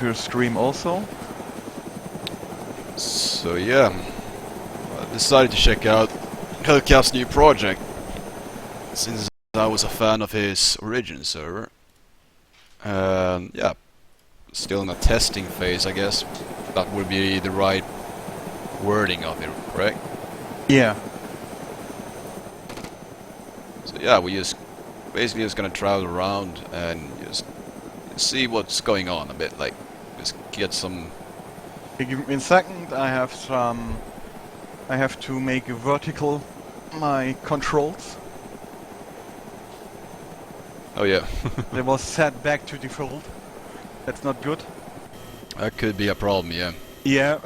to your stream also. So yeah, I decided to check out Hellcap's new project, since I was a fan of his origin server. Yeah, still in a testing phase, I guess. That would be the right wording of it, correct? Yeah. So yeah, we just basically just gonna travel around and just see what's going on a bit, like just get some. Give me a second. I have to make a vertical my controls. Oh yeah. They was set back to default. That's not good. That could be a problem, yeah. Yeah.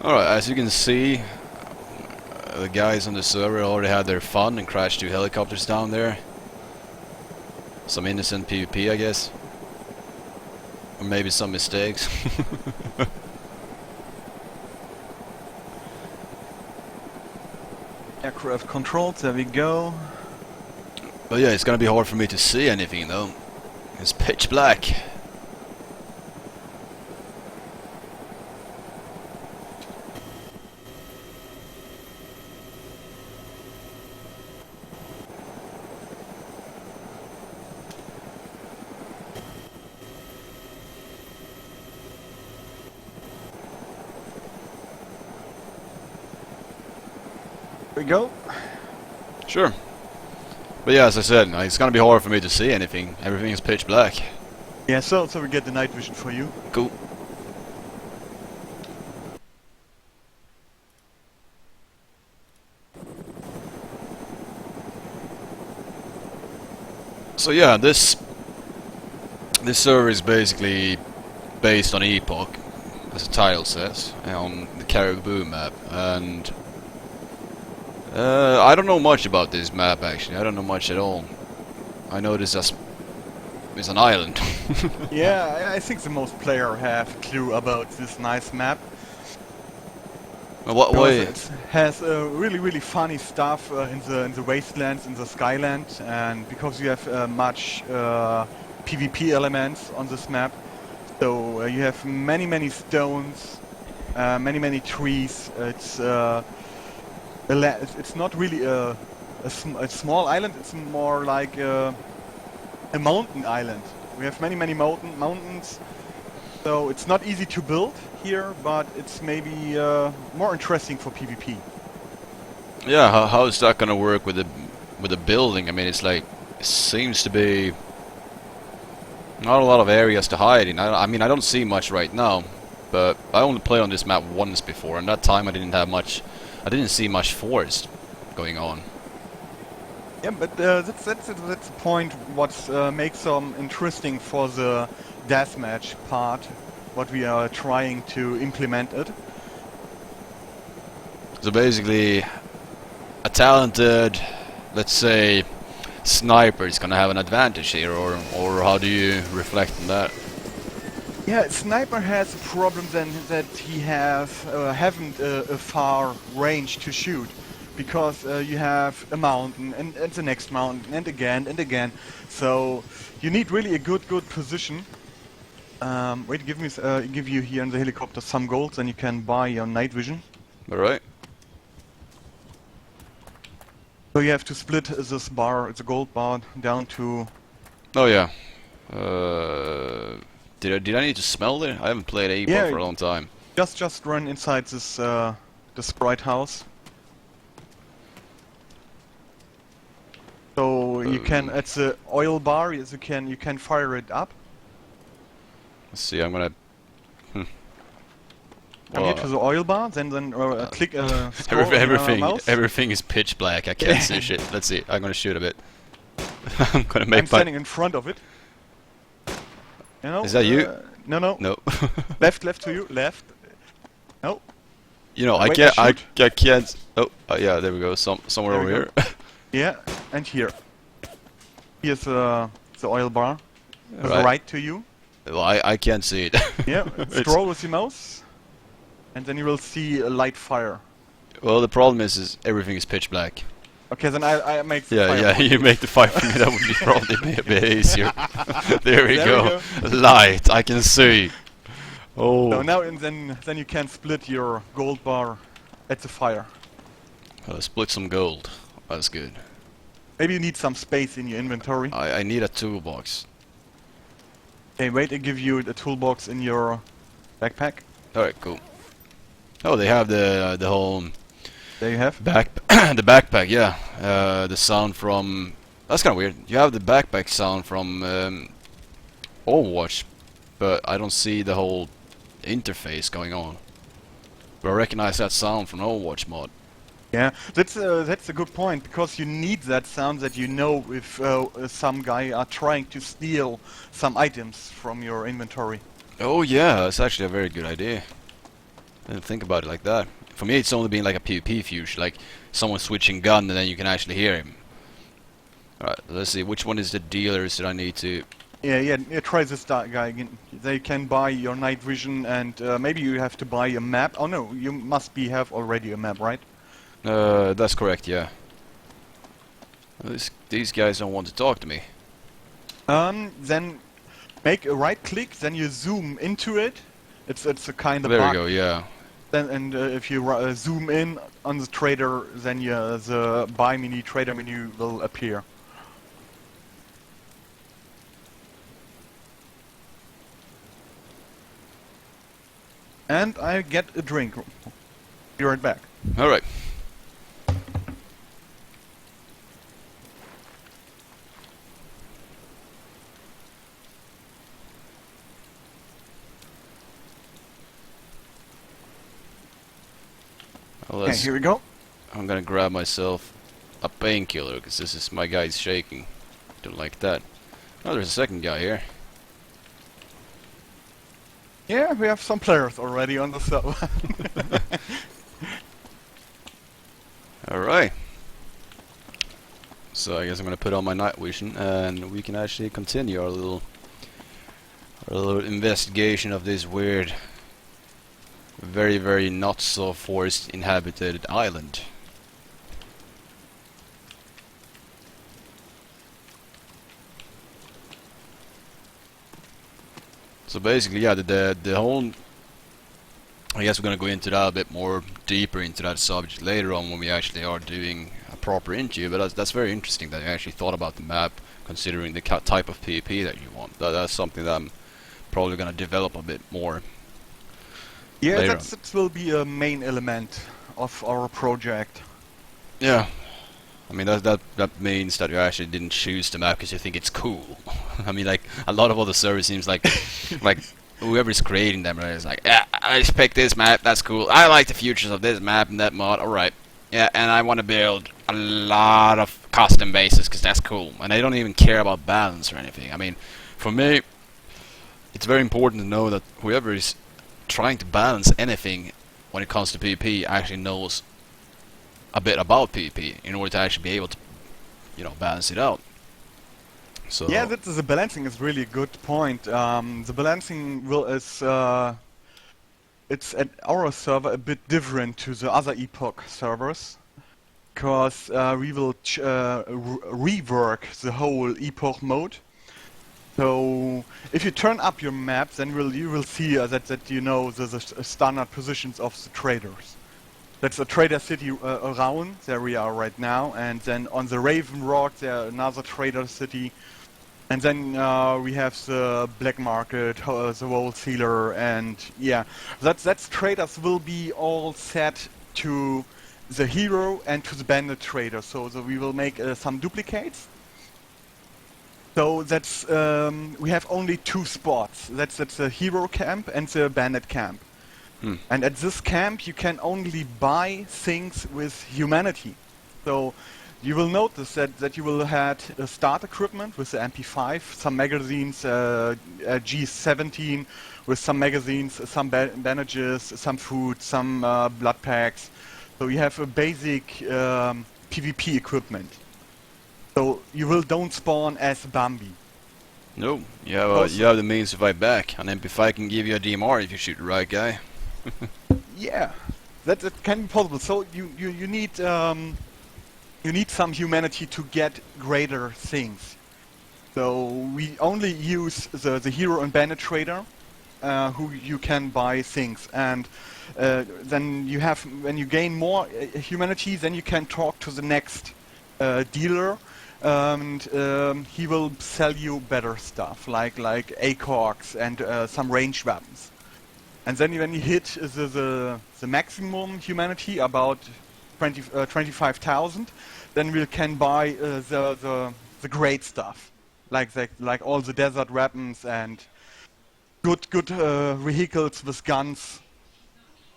Alright, as you can see, the guys on the server already had their fun and crashed 2 helicopters down there. Some innocent PvP, I guess. Or maybe some mistakes. Aircraft controls, there we go. But yeah, it's gonna be hard for me to see anything though. It's pitch black. There we go. Sure. But yeah, as I said, it's gonna be hard for me to see anything. Everything is pitch black. Yeah, so we get the night vision for you. Cool. So yeah, this server is basically based on Epoch, as the title says, on the Caribuo map, and I don't know much about this map actually. I don't know much at all. I know this is an island. Yeah, I think the most player have a clue about this nice map. What way? It has really funny stuff in the wastelands, in the skyland, and because you have much PvP elements on this map, so you have many stones, many trees. It's not really a small island. It's more like a mountain island. We have many mountains. So it's not easy to build here, but it's maybe more interesting for PvP. Yeah, how is that gonna work with the building? I mean, it's like it seems to be not a lot of areas to hide in. I mean, I don't see much right now, but I only played on this map once before, and that time I didn't have much. I didn't see much forest going on. Yeah, but that's the point. What makes them interesting for the deathmatch part, what we are trying to implement it. So basically, a talented, let's say, sniper is gonna have an advantage here, or how do you reflect on that? Yeah, sniper has a problem then that he haven't a far range to shoot, because you have a mountain and the next mountain and again. So you need really a good position. Wait, give you here in the helicopter some gold, and you can buy your night vision. All right. So you have to split this bar, it's a gold bar, down to. Oh yeah. Did I need to smell it? I haven't played Epoch for a long time. Just run inside this the Sprite house. So you can, at the oil bar, you can fire it up. Let's see. I'm gonna. Come here to the oil bar, then click scroll on your mouse. Everything is pitch black. I can't see shit. Let's see. I'm gonna shoot a bit. I'm gonna make. I'm standing in front of it. You know, is that you? No. No. left to you. Left. No. You know, Wait, I can't. Oh, yeah. There we go. Somewhere over here. Yeah, and here. Here's the oil bar. Right to you. Well, I can't see it. Yeah. Scroll with your mouse, and then you will see a light fire. Well, the problem is everything is pitch black. Okay, then I make the Yeah, fire yeah, for you make the fire for me. That would be probably a bit easier. There we go. Light, I can see. So Oh. now and then you can split your gold bar at the fire. Split some gold. That's good. Maybe you need some space in your inventory. I need a toolbox. Okay, wait, I give you a toolbox in your backpack. Alright, cool. Oh, they have the whole There you have. the backpack, yeah. The sound from... That's kind of weird. You have the backpack sound from Overwatch, but I don't see the whole interface going on. But I recognize that sound from Overwatch mod. Yeah, that's a good point, because you need that sound that you know if some guy are trying to steal some items from your inventory. Oh yeah, that's actually a very good idea. I didn't think about it like that. For me, it's only been like a PvP fusion, like someone switching gun and then you can actually hear him. Alright, let's see, which one is the dealers that I need to... Yeah, try this guy again. They can buy your night vision, and maybe you have to buy a map. Oh no, you must have already a map, right? That's correct, yeah. These guys don't want to talk to me. Then make a right click, then you zoom into it. It's a kind of There bug. we go, yeah. Then and if you zoom in on the trader, then the buy menu, trader menu will appear. And I get a drink. Be right back. Alright. Well, Okay, here we go. I'm gonna grab myself a painkiller, because this is my guy's shaking. Don't like that. Oh, there's a second guy here. Yeah, we have some players already on the server. Alright. So I guess I'm gonna put on my night vision and we can actually continue our little investigation of this weird, very, very not so forest inhabited island. So basically, yeah, the whole... I guess we're gonna go into that a bit more deeper into that subject later on when we actually are doing a proper Unqiue, but that's very interesting that you actually thought about the map, considering the type of PvP that you want. That's something that I'm probably gonna develop a bit more. Yeah, later that will be a main element of our project. Yeah. I mean, that means that you actually didn't choose the map because you think it's cool. I mean, like, a lot of other servers seems like whoever's creating them is like, yeah, I just picked this map, that's cool. I like the features of this map and that mod, alright. Yeah, and I want to build a lot of custom bases because that's cool. And they don't even care about balance or anything. I mean, for me, it's very important to know that whoever is trying to balance anything when it comes to PvP actually knows a bit about PvP in order to actually be able to, you know, balance it out. So Yeah, the balancing is really a good point. The balancing it's at our server a bit different to the other Epoch servers, because we will rework the whole Epoch mode. So if you turn up your map, then you will see that you know the standard positions of the traders. That's a trader city around, there we are right now, and then on the Raven Rock there another trader city, and then we have the black market, the wholesaler, and yeah, that's traders will be all set to the hero and to the bandit trader, so we will make some duplicates. So that's we have only two spots. That's the hero camp and the bandit camp. And at this camp you can only buy things with humanity. So you will notice that you will have start equipment with the MP5, some magazines, G17 with some magazines, some bandages, some food, some blood packs. So you have a basic PvP equipment. So you don't spawn as Bambi. no, you have the means to fight back. An MP5 can give you a DMR if you shoot the right guy. Yeah, that can be possible. So you need You need some humanity to get greater things. So we only use the hero and bandit trader, who you can buy things, and then you have, when you gain more humanity, then you can talk to the next dealer, and he will sell you better stuff like ACOGs and some ranged weapons. And then when you hit the maximum humanity, about 25,000, then we can buy the great stuff, like all the desert weapons and good vehicles with guns.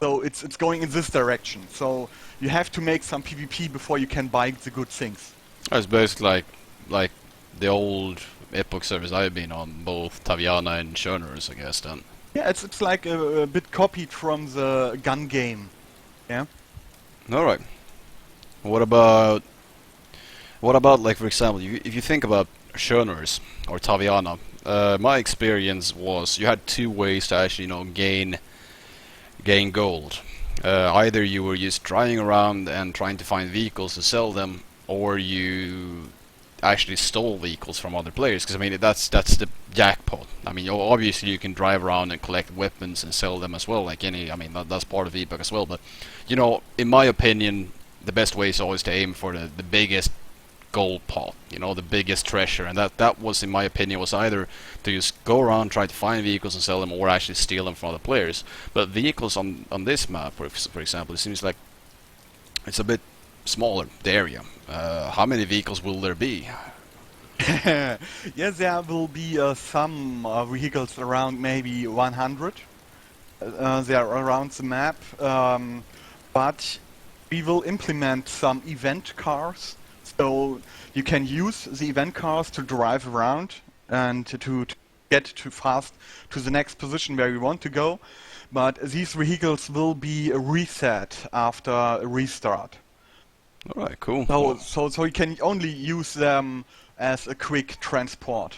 So it's going in this direction. So you have to make some PvP before you can buy the good things. It's basically like the old Epoch servers I've been on, both Taviana and Schöners, I guess. Then. Yeah, it's like a bit copied from the gun game. Yeah. All right. What about like, for example, if you think about Schöners or Taviana, my experience was you had two ways to actually gain gold. Either you were just driving around and trying to find vehicles to sell them, or you actually stole vehicles from other players. Because I mean that's the jackpot. I mean obviously you can drive around and collect weapons and sell them as well. Like any, I mean that's part of Epoch as well. But in my opinion, the best way is always to aim for the biggest gold pot, the biggest treasure, and that was, in my opinion, was either to just go around, try to find vehicles and sell them, or actually steal them from other players. But vehicles on this map, for example, it seems like it's a bit smaller, the area. How many vehicles will there be? Yes, there will be some vehicles around maybe 100. They are around the map, but we will implement some event cars. So you can use the event cars to drive around and to get too fast to the next position where we want to go. But these vehicles will be reset after a restart. All right, cool. So you can only use them as a quick transport.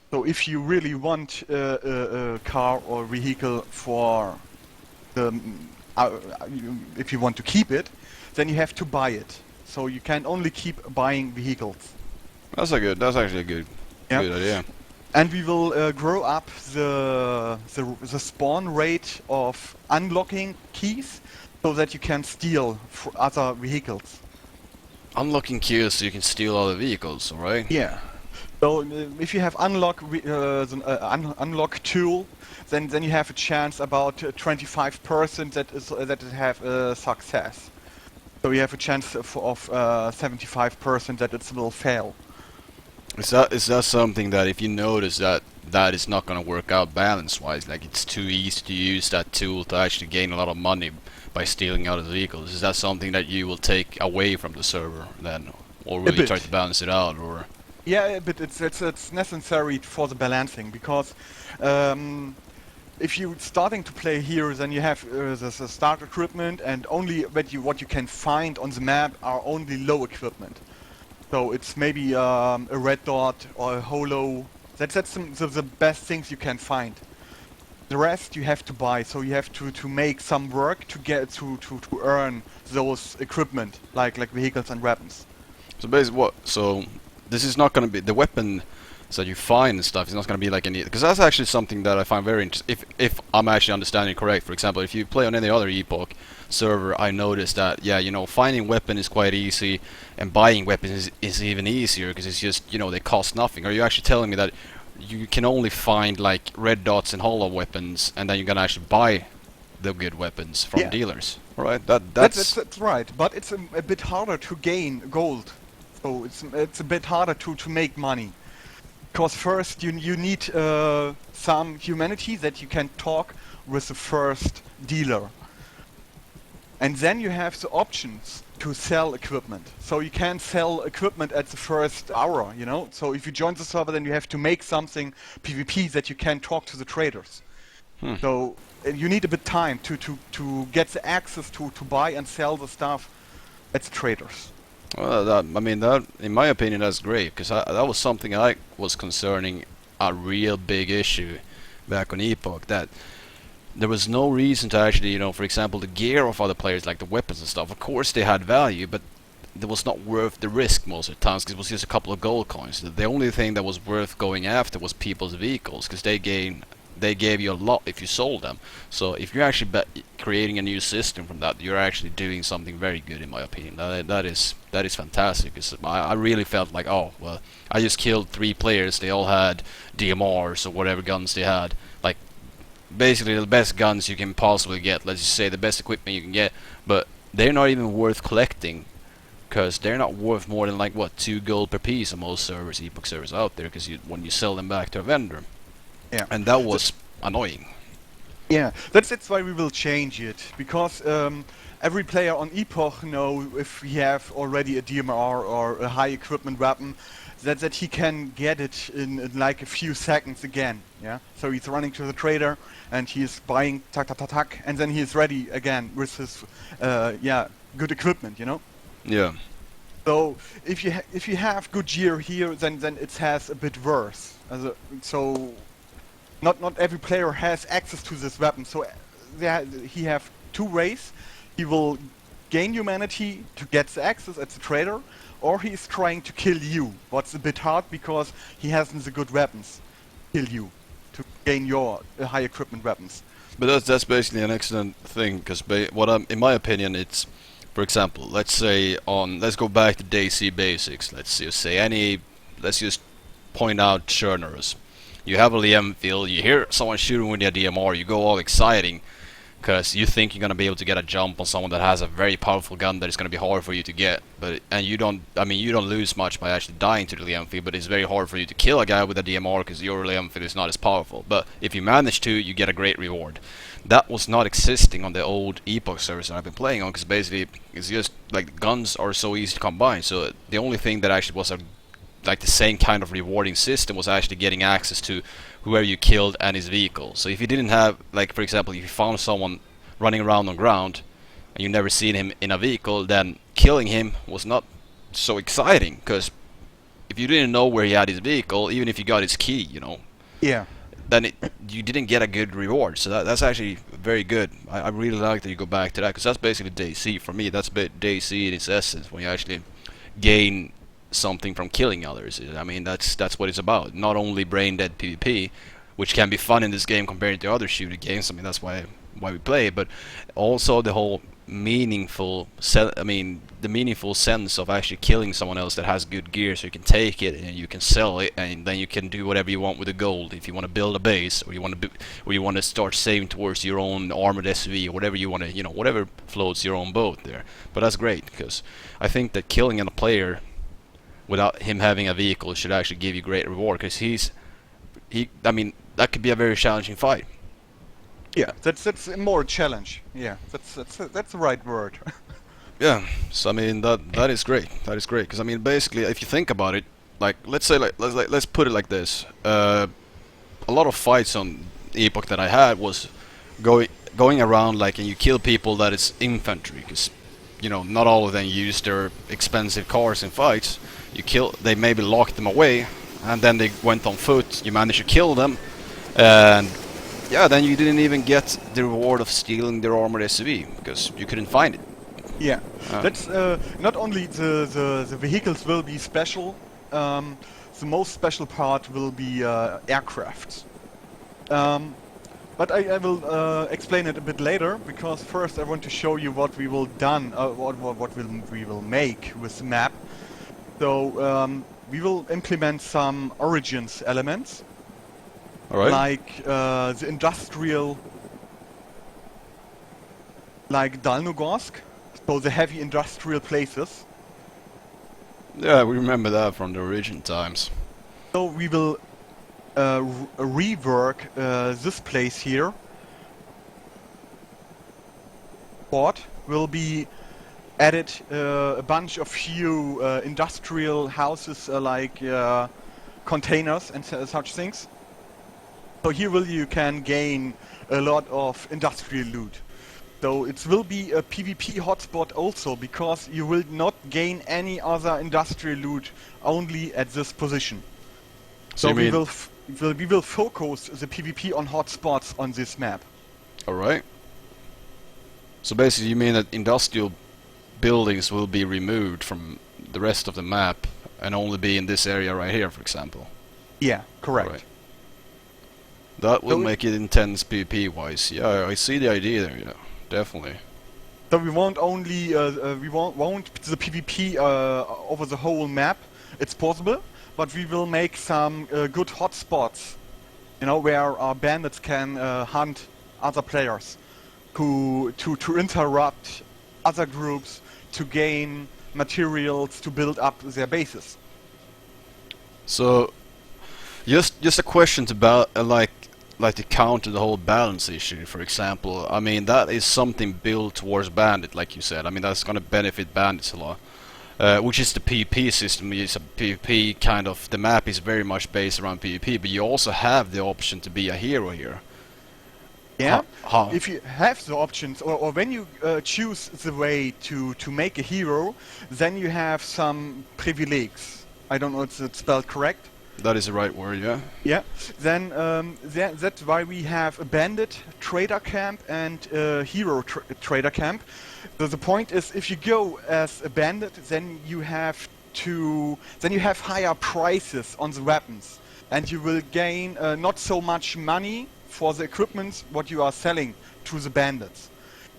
So if you really want a car or vehicle for if you want to keep it, then you have to buy it. So you can only keep buying vehicles. That's actually a good idea. And we will grow up the spawn rate of unlocking keys, so that you can steal other vehicles. Unlocking queues so you can steal other vehicles, alright? Yeah. So if you have unlock tool, then you have a chance about 25% that have success. So you have a chance of 75% that it will fail. Is that something that if you notice that is not going to work out balance-wise, like it's too easy to use that tool to actually gain a lot of money by stealing out of the vehicles, is that something that you will take away from the server then? Or will you try to balance it out, or...? Yeah, but it's necessary for the balancing, because if you're starting to play here, then you have the start equipment, and only what you can find on the map are only low equipment. So it's maybe a red dot or a holo. That's the best things you can find. The rest you have to buy, so you have to make some work to get to earn those equipment, like vehicles and weapons. So basically so this is not going to be the weapon that you find and stuff. It's not going to be like any, because that's actually something that I find very interesting. If I'm actually understanding correct, for example, if you play on any other Epoch server, I noticed that finding weapon is quite easy, and buying weapons is even easier, because it's just they cost nothing. Are you actually telling me that you can only find like red dots and hollow weapons, and then you're gonna actually buy the good weapons from dealers? All right, that's right, but it's a bit harder to gain gold. So it's a bit harder to make money, because first you need some humanity that you can talk with the first dealer, and then you have the options to sell equipment. So you can sell equipment at the first hour, So if you join the server, then you have to make something PvP that you can talk to the traders. So you need a bit time to get the access to buy and sell the stuff at the traders. Well, that in my opinion, that's great, because that was something I was concerning a real big issue back on Epoch, that there was no reason to actually, for example, the gear of other players, like the weapons and stuff. Of course, they had value, but that was not worth the risk most of the times, because it was just a couple of gold coins. The only thing that was worth going after was people's vehicles, because they gave you a lot if you sold them. So if you're actually creating a new system from that, you're actually doing something very good, in my opinion. That is fantastic. I really felt like, oh well, I just killed 3 players. They all had DMRs or whatever guns they had, like basically the best guns you can possibly get. Let's just say the best equipment you can get, but they're not even worth collecting, because they're not worth more than like what, 2 gold per piece on most servers, Epoch servers out there, because when you sell them back to a vendor. Yeah. And that was annoying. Yeah, that's why we will change it, because every player on Epoch know if he have already a DMR or a high equipment weapon, that he can get it in like a few seconds again. Yeah, so he's running to the trader and he's buying tak tak tak tak, and then he's ready again with his good equipment. You know. Yeah. So if you have good gear here, then it has a bit worse. So. Not every player has access to this weapon, so he have 2 ways. He will gain humanity to get the access at the trader, or he is trying to kill you. What's a bit hard because he hasn't the good weapons. Kill you to gain your high equipment weapons. But that's basically an excellent thing, because in my opinion, it's, for example, let's go back to DC basics. Let's just point out Cherners. You have a Liam field, you hear someone shooting with your DMR, you go all exciting, because you think you're going to be able to get a jump on someone that has a very powerful gun that is going to be hard for you to get. And you don't lose much by actually dying to the Liam field, but it's very hard for you to kill a guy with a DMR because your Liam field is not as powerful. But if you manage to, you get a great reward. That was not existing on the old Epoch servers that I've been playing on, because basically it's just like guns are so easy to combine. So the only thing that actually was like the same kind of rewarding system was actually getting access to whoever you killed and his vehicle. So if you didn't have, like for example, if you found someone running around on ground and you never seen him in a vehicle, then killing him was not so exciting, because if you didn't know where he had his vehicle, even if you got his key, Yeah. then you didn't get a good reward. So that's actually very good. I really like that you go back to that, because that's basically DC for me. That's DC in its essence, when you actually gain something from killing others. I mean, that's what it's about. Not only brain dead PvP, which can be fun in this game compared to other shooter games. I mean, that's why we play it, but also the whole meaningful the meaningful sense of actually killing someone else that has good gear, so you can take it and you can sell it, and then you can do whatever you want with the gold. If you want to build a base, or you want to start saving towards your own armored SV, or whatever you want to, whatever floats your own boat there. But that's great, because I think that killing a player without him having a vehicle should actually give you great reward, because that could be a very challenging fight. Yeah, that's a more challenge. Yeah, that's the right word. Yeah, so I mean that is great. That is great, because I mean basically, if you think about it, like let's put it like this: a lot of fights on Epoch that I had was going around and you kill people that is infantry, because not all of them use their expensive cars in fights. They maybe locked them away, and then they went on foot. You managed to kill them, and yeah, then you didn't even get the reward of stealing their armored SUV, because you couldn't find it. Yeah, that's not only the vehicles will be special. The most special part will be aircraft. But I will explain it a bit later, because first I want to show you what we will we will make with the map. So we will implement some origins elements. All right. Like the industrial, like Dalnogorsk, so the heavy industrial places. Yeah, we remember that from the origin times. So we will rework this place here. Port will be added a bunch of few industrial houses like containers and such things. So here you can gain a lot of industrial loot. So it will be a PvP hotspot also, because you will not gain any other industrial loot, only at this position. So we will focus the PvP on hotspots on this map. All right. So basically, you mean that industrial buildings will be removed from the rest of the map and only be in this area right here, for example. Yeah, correct. Right. That will So make it intense PvP-wise. Yeah, I see the idea there. Yeah, definitely. So we won't only we won't the PvP over the whole map. It's possible, but we will make some good hotspots, you know, where our bandits can hunt other players, to interrupt other groups, to gain materials to build up their bases. So, just a question about like to counter the whole balance issue, for example. I mean, that is something built towards bandit, like you said. I mean, that's going to benefit bandits a lot. Which is the PvP system. It's a PvP kind of. The map is very much based around PvP, but you also have the option to be a hero here. Yeah, How? if you have the options, or when you choose the way to make a hero, then you have some privileges. I don't know if it's spelled correct. That is the right word, yeah. Yeah, then that's why we have a bandit trader camp and a hero trader camp. So the point is, if you go as a bandit, then you have higher prices on the weapons, and you will gain not so much money for the equipment what you are selling to the bandits.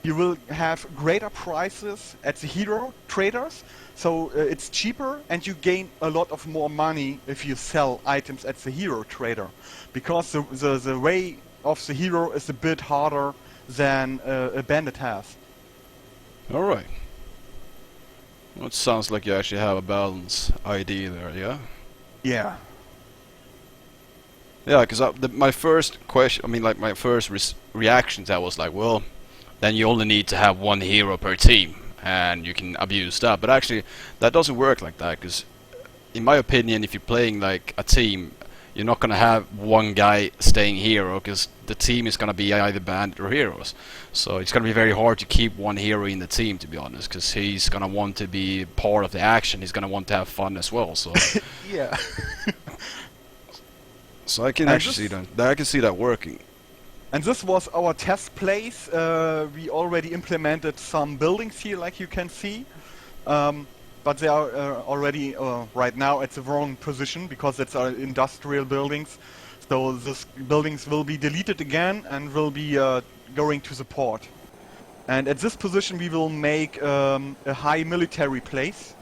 You will have greater prices at the hero traders, so it's cheaper, and you gain a lot of more money if you sell items at the hero trader, because the way of the hero is a bit harder than a bandit has. Alright. Well, it sounds like you actually have a balance idea there, yeah? Yeah. Yeah, because my first question, I mean, like my first reaction to that was like, well, then you only need to have one hero per team, and you can abuse that. But actually, that doesn't work like that, because in my opinion, if you're playing like a team, you're not going to have one guy staying hero, because the team is going to be either bandit or heroes. So it's going to be very hard to keep one hero in the team, to be honest, because he's going to want to be part of the action. He's going to want to have fun as well. So Yeah. so I can actually see that. I can see that working. And this was our test place. We already implemented some buildings here, like you can see. But they are already right now at the wrong position, because it's industrial buildings. So these buildings will be deleted again and will be going to the port. And at this position we will make a high military place.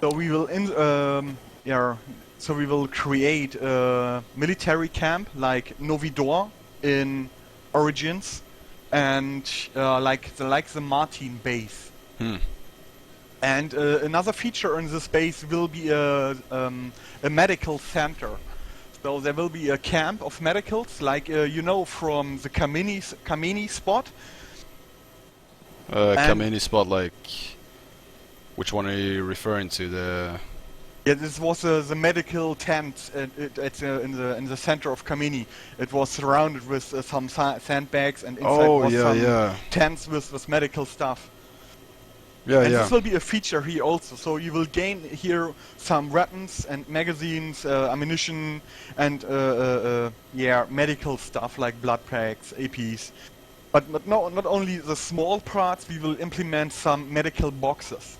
So we will So we will create a military camp like Novidor in Origins, and like the Martin base. And another feature in this base will be a medical center. So there will be a camp of medicals, like you know, from the Kamini spot. Kamini spot, like, which one are you referring to? Yeah, this was the medical tent in the center of Kamini. It was surrounded with some sandbags, and inside was some tents with medical stuff. Yeah, and this will be a feature here also. So you will gain here some weapons and magazines, ammunition, and medical stuff like blood packs, APs. But no, not only the small parts. We will implement some medical boxes.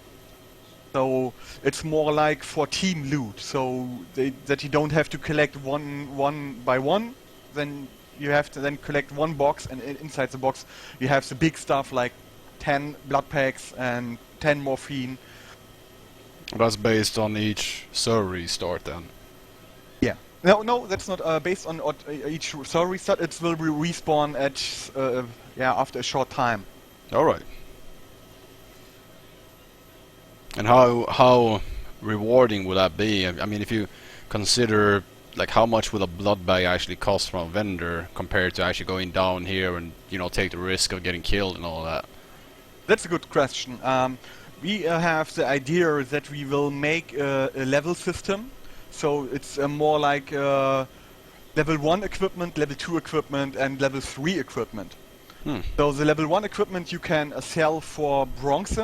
So it's more like for team loot, so that you don't have to collect one by one. Then you have to then collect one box, and inside the box you have the big stuff like 10 blood packs and 10 morphine. That's based on each server restart then? Yeah. No, that's not based on each server restart. It will respawn at after a short time. All right. And how rewarding would that be? I mean, if you consider like how much would a blood bag actually cost from a vendor compared to actually going down here and take the risk of getting killed and all that. That's a good question. We have the idea that we will make a level system, so it's more like level 1 equipment, level 2 equipment, and level 3 equipment. So the level 1 equipment you can sell for bronze.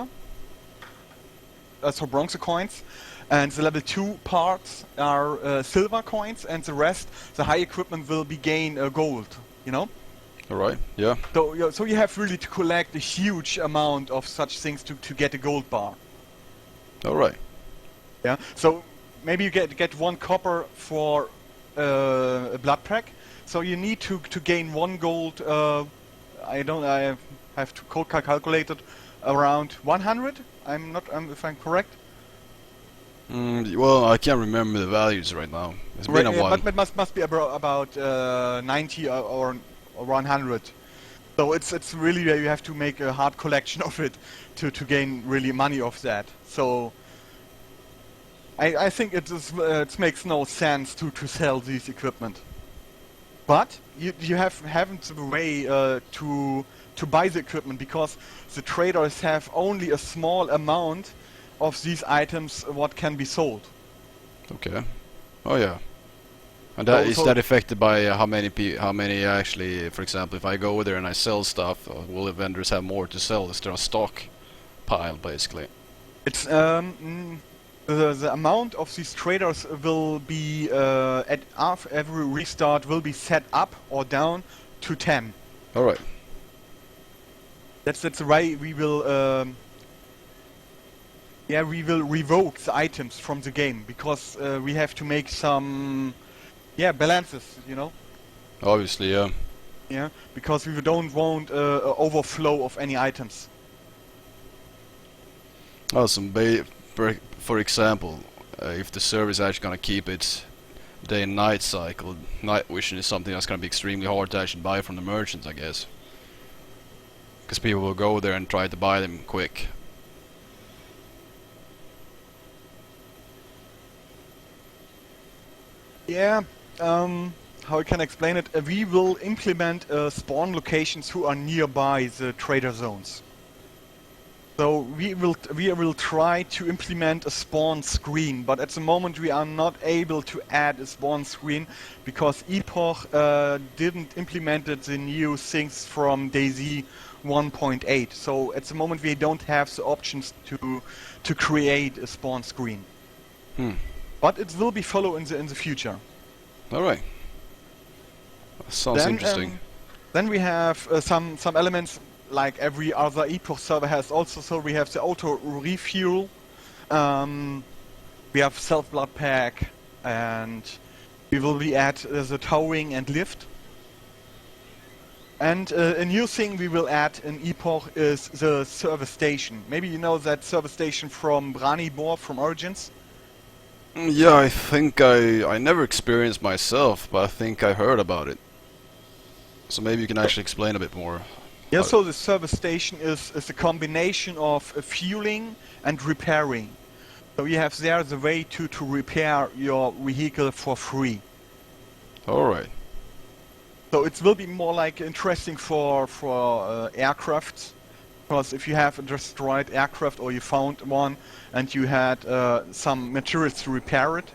So bronze coins, and the level 2 parts are silver coins, and the rest, the high equipment, will be gain gold, All right. Yeah. So you have really to collect a huge amount of such things to get a gold bar. All right. Yeah. So maybe you get 1 copper for a blood pack. So you need to gain 1 gold. I have to calculate it around 100. I'm not. If I'm correct. Well, I can't remember the values right now. It's been a while. But it must be about 90 or 100. So it's really you have to make a hard collection of it to gain really money off that. So I think it makes no sense to sell these equipment. But you haven't a way to buy the equipment because the traders have only a small amount of these items what can be sold. Okay. Oh yeah. And that, is that affected by how many actually, for example, if I go there and I sell stuff, will the vendors have more to sell? Is there a stock pile, basically? It's the amount of these traders will be at every restart will be set up or down to 10. All right. That's the way we will. We will revoke the items from the game because we have to make some balances, you know. Obviously, yeah. Yeah, because we don't want overflow of any items. Oh, for example, if the server is actually going to keep its day and night cycle, night vision is something that's going to be extremely hard to actually buy from the merchants, I guess. Because people will go there and try to buy them quick. Yeah, how I can explain it? We will implement spawn locations who are nearby the trader zones. So we will try to implement a spawn screen, but at the moment we are not able to add a spawn screen because Epoch didn't implement the new things from DayZ 1.8. So at the moment we don't have the options to create a spawn screen. But it will be followed in the future. All right. Sounds interesting. Then we have some elements like every other Epoch server has also. So we have the auto refuel. We have self blood pack, and we will be at the towing and lift. And a new thing we will add in Epoch is the service station. Maybe you know that service station from Branibor from Origins. Yeah, I think I never experienced myself, but I think I heard about it. So maybe you can actually explain a bit more. Yeah, so the service station is a combination of fueling and repairing. So you have there the way to repair your vehicle for free. Alright. So it will be more like interesting for aircraft. Because if you have a destroyed aircraft or you found one and you had some materials to repair it,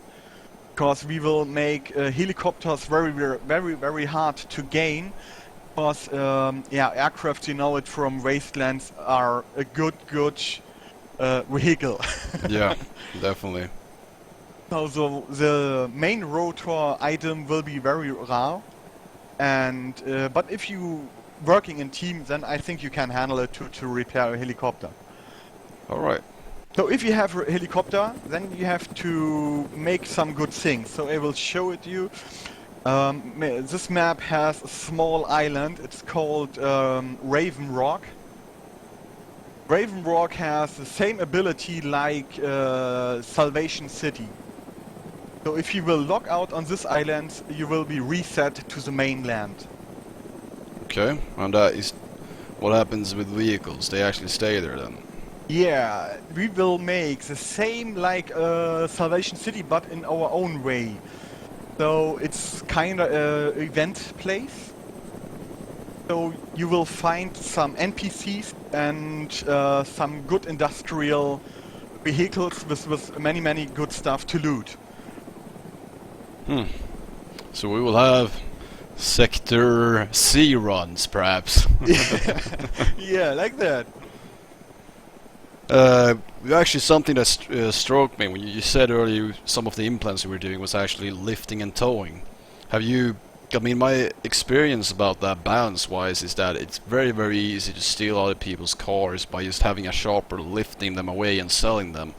because we will make helicopters very hard to gain. Because aircraft, you know it from wastelands, are a good vehicle. Yeah, definitely. So the main rotor item will be very rare, and but if you working in team, then I think you can handle it to repair a helicopter. Alright. So if you have a helicopter, then you have to make some good things. So I will show it you. This map has a small island. It's called Raven Rock. Raven Rock has the same ability like Salvation City. So if you will log out on this island, you will be reset to the mainland. Okay, and that is what happens with vehicles. They actually stay there then. Yeah, we will make the same like Salvation City, but in our own way. So it's kind of an event place. So you will find some NPCs and some good industrial vehicles with many good stuff to loot. So we will have Sector C runs, perhaps. Yeah, like that. Actually, something that struck me when you said earlier some of the implants you were doing was actually lifting and towing. Have you I mean, my experience about that balance-wise is that it's very, very easy to steal other people's cars by just having a shopper lifting them away and selling them.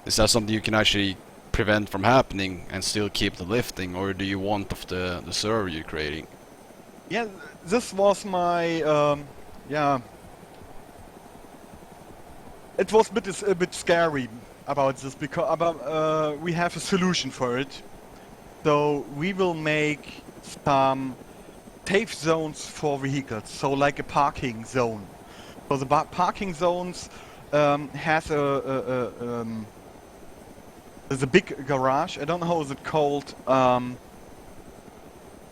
Is that something you can actually prevent from happening and still keep the lifting, or do you want of the server you're creating? Yeah, this was my yeah. It was a bit scary about this because we have a solution for it. So we will make some safe zones for vehicles, so like a parking zone. So the parking zones has there's a big garage. I don't know how is it called.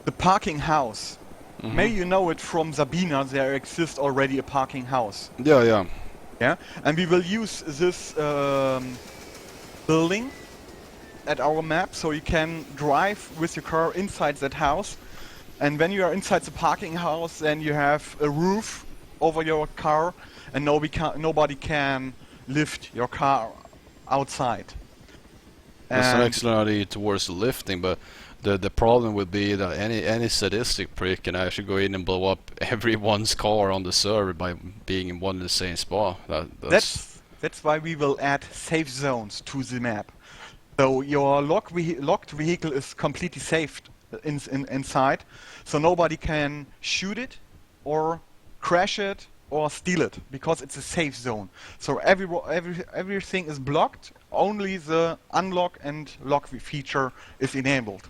The parking house. Mm-hmm. Maybe you know it from Sabina. There exists already a parking house. Yeah, yeah. Yeah, and we will use this building at our map, so you can drive with your car inside that house. And when you are inside the parking house, then you have a roof over your car, and nobody can lift your car outside. That's an excellent idea towards the lifting, but the problem would be that any sadistic prick can actually go in and blow up everyone's car on the server by being in one and the same spot. That's why we will add safe zones to the map. So your locked vehicle is completely safe inside, so nobody can shoot it or crash it or steal it because it's a safe zone. So everything is blocked. Only the unlock and lock feature is enabled.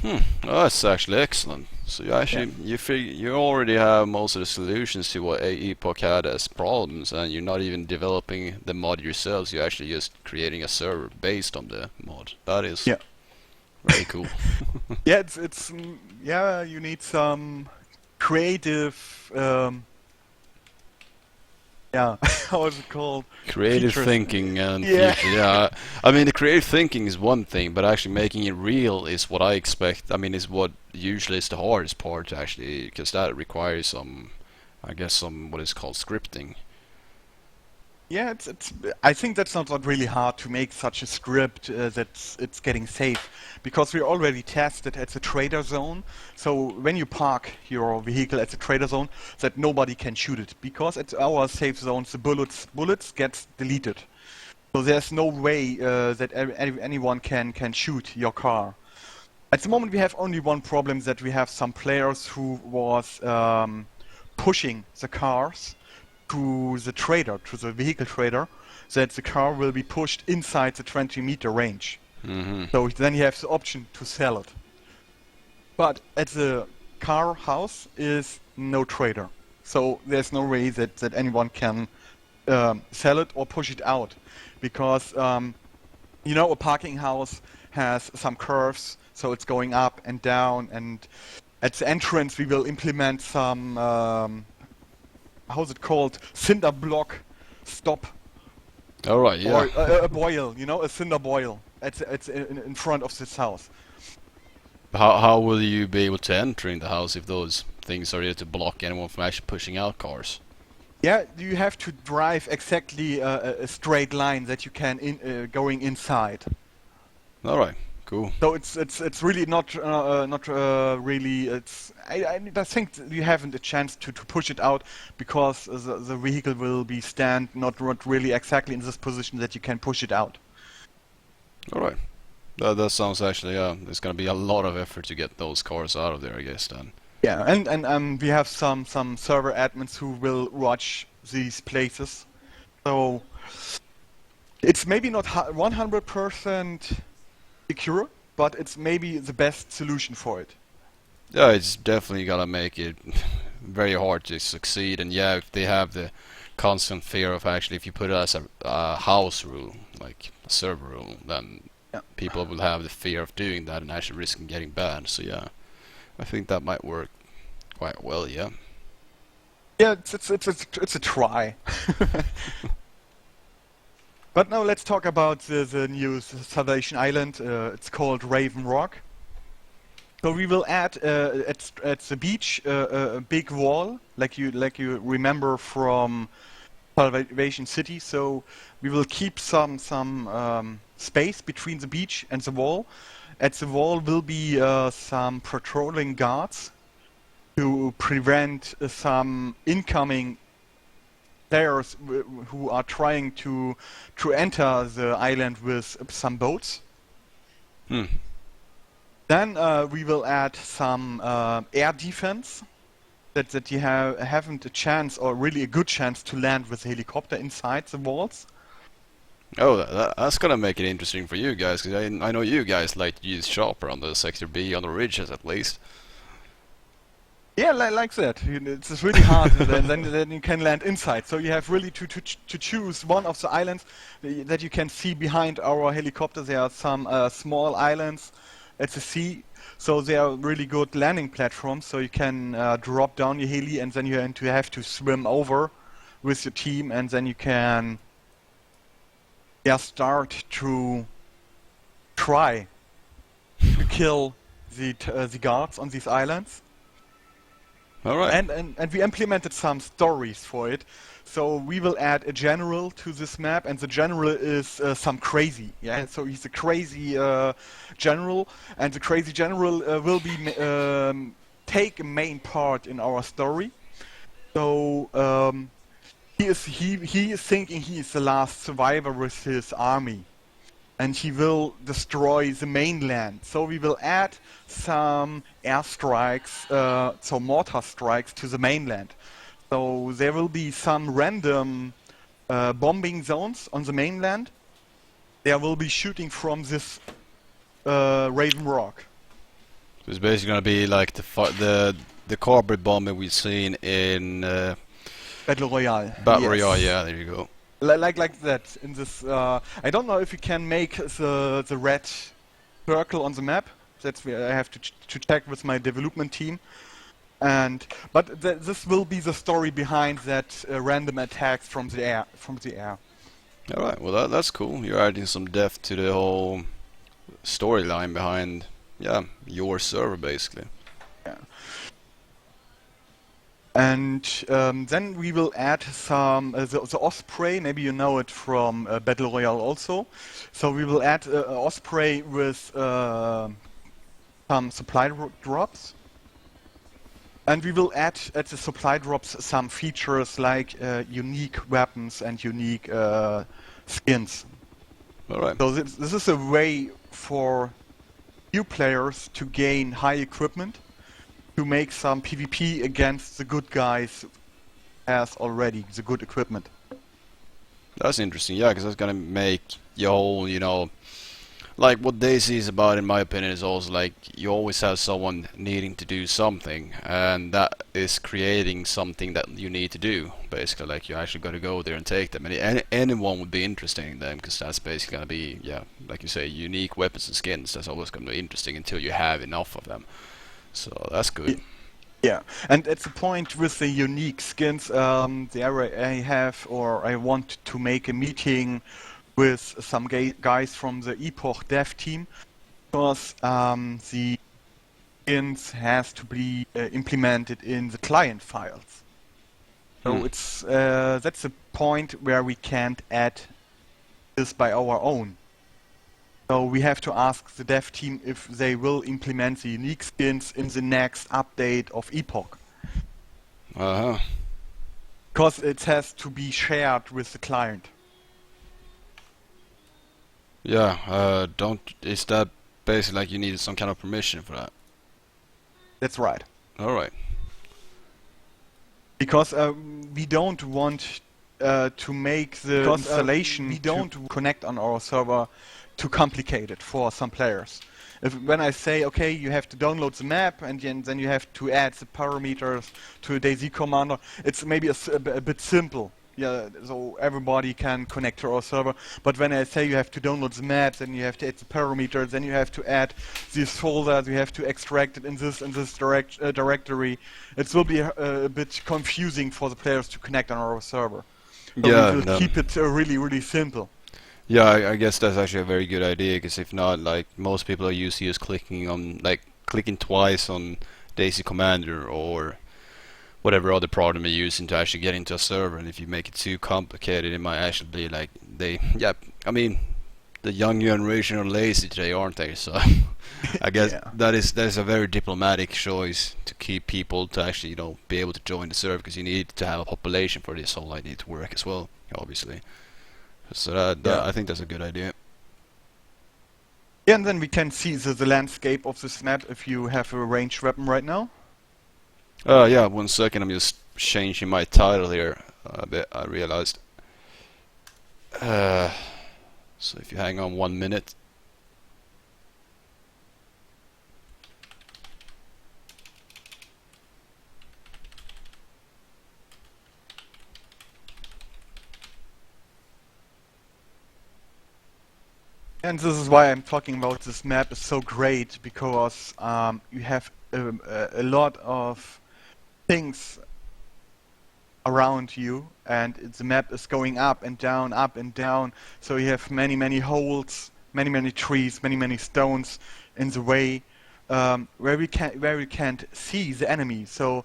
Oh, that's actually excellent. So you actually you already have most of the solutions to what Epoch had as problems, and you're not even developing the mod yourselves. You're actually just creating a server based on the mod. That is very cool. Yeah, it's yeah. You need some creative. Yeah, how is it called? Creative thinking and features, yeah. I mean, the creative thinking is one thing, but actually making it real is what I expect. I mean, is what usually is the hardest part, actually, because that requires some, I guess, some what is called scripting. Yeah, I think that's not really hard to make such a script that it's getting safe, because we already tested at the trader zone. So when you park your vehicle at the trader zone, that nobody can shoot it, because at our safe zones the bullets get deleted. So there's no way that anyone can shoot your car. At the moment we have only one problem, that we have some players who was pushing the cars to the vehicle trader, that the car will be pushed inside the 20-meter range. Mm-hmm. So then you have the option to sell it. But at the car house is no trader. So there's no way that anyone can sell it or push it out. Because, you know, a parking house has some curves, so it's going up and down, and at the entrance we will implement some how's it called? Cinder block stop. All right, yeah. Or a boil, you know, a cinder boil. It's in front of this house. How will you be able to enter in the house if those things are there to block anyone from actually pushing out cars? Yeah, you have to drive exactly a straight line that you can going inside. All right. Cool. So it's really not really. I think you haven't a chance to push it out, because the vehicle will be not really exactly in this position that you can push it out. All right. That sounds actually there's gonna be a lot of effort to get those cars out of there, I guess then. Yeah, and we have some server admins who will watch these places, so it's maybe not 100% secure, but it's maybe the best solution for it. Yeah, it's definitely gonna make it very hard to succeed, and yeah, if they have the constant fear of actually, if you put it as a house rule, like a server rule, then people will have the fear of doing that and actually risking getting banned. So yeah, I think that might work quite well. Yeah. Yeah, it's a try. But now let's talk about the new Salvation Island. It's called Raven Rock. So we will add at the beach a big wall, like you remember from Salvation City. So we will keep some space between the beach and the wall, At the wall will be some patrolling guards to prevent some incoming players who are trying to enter the island with some boats. Hmm. Then we will add some air defense that you haven't a chance or really a good chance to land with a helicopter inside the walls. Oh, that's gonna make it interesting for you guys, because I know you guys like to use chopper on the Sector B, on the ridges at least. Yeah, like that. It's really hard. then you can land inside. So you have really to choose one of the islands that you can see behind our helicopter. There are some small islands at the sea, so they are really good landing platforms. So you can drop down your heli, and then you have to swim over with your team, and then you can start to try to kill the guards on these islands. All right. And we implemented some stories for it. So we will add a general to this map, and the general is some crazy. Yeah, so he's a crazy general, and the crazy general will be take a main part in our story. So he is thinking he is the last survivor with his army, and he will destroy the mainland. So we will add some airstrikes, so mortar strikes to the mainland. So there will be some random bombing zones on the mainland. There will be shooting from this Raven Rock. So it's basically gonna be like the corporate bombing we've seen in Battle Royale. Battle Yes. Royale. Yeah, there you go. Like that in this. I don't know if you can make the red circle on the map. That's where I have to check with my development team. But this will be the story behind that random attacks from the air. All right. Well, that's cool. You're adding some depth to the whole storyline behind, your server basically. Yeah. And then we will add some the Osprey. Maybe you know it from Battle Royale also. So we will add Osprey with some supply drops. And we will add at the supply drops some features like unique weapons and unique skins. All right. So this is a way for new players to gain high equipment, to make some PvP against the good guys who has already the good equipment. That's interesting, yeah, because that's gonna make your whole, like what Daisy is about, in my opinion, is also like you always have someone needing to do something, and that is creating something that you need to do. Basically, like you actually got to go there and take them, and anyone would be interested in them, because that's basically gonna be, like you say, unique weapons and skins. That's always gonna be interesting until you have enough of them. So that's good. Yeah, and at the point with the unique skins, I want to make a meeting with some guys from the Epoch dev team, because the skins has to be implemented in the client files. So it's that's the point where we can't add this by our own. So we have to ask the dev team if they will implement the unique skins in the next update of Epoch. Uh-huh. Because it has to be shared with the client. Yeah, is that basically like you needed some kind of permission for that? That's right. Alright. Because we don't want to make the installation we don't connect on our server too complicated for some players. When I say, okay, you have to download the map and then you have to add the parameters to a DayZ commander, it's maybe a bit simple. Yeah, so everybody can connect to our server. But when I say you have to download the maps, then you have to add the parameters, then you have to add these folders, you have to extract it in this directory. It will be a bit confusing for the players to connect on our server. So we will keep it really, really simple. Yeah, I guess that's actually a very good idea, because if not, like, most people are used to just clicking twice on DayZ Commander or whatever other program you're using to actually get into a server, and if you make it too complicated, it might actually be like the the young generation are lazy today, aren't they? So I guess Yeah. that is a very diplomatic choice to keep people to actually be able to join the server, because you need to have a population for this whole idea to work as well, obviously. So that Yeah. I think that's a good idea. Yeah, and then we can see the landscape of this map if you have a ranged weapon right now. Yeah, 1 second. I'm just changing my title here a bit. I realized. So if you hang on 1 minute. And this is why I'm talking about this map is so great, because you have a lot of things around you, and the map is going up and down, so you have many holes, many trees, many stones in the way, where you can't see the enemy. So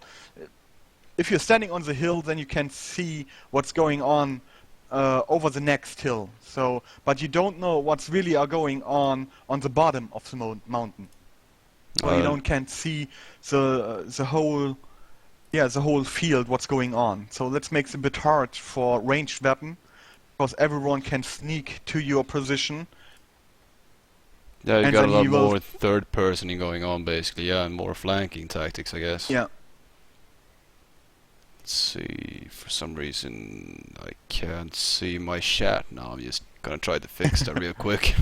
if you're standing on the hill, then you can see what's going on over the next hill. So, but you don't know what's really going on the bottom of the mountain. So you can't see the whole the whole field, what's going on. So that makes it a bit hard for ranged weapon, because everyone can sneak to your position. Yeah, you And got a then lot he will more third personing going on, basically. Yeah, and more flanking tactics, I guess. Yeah. Let's see, for some reason I can't see my chat now. I'm just gonna try to fix that real quick.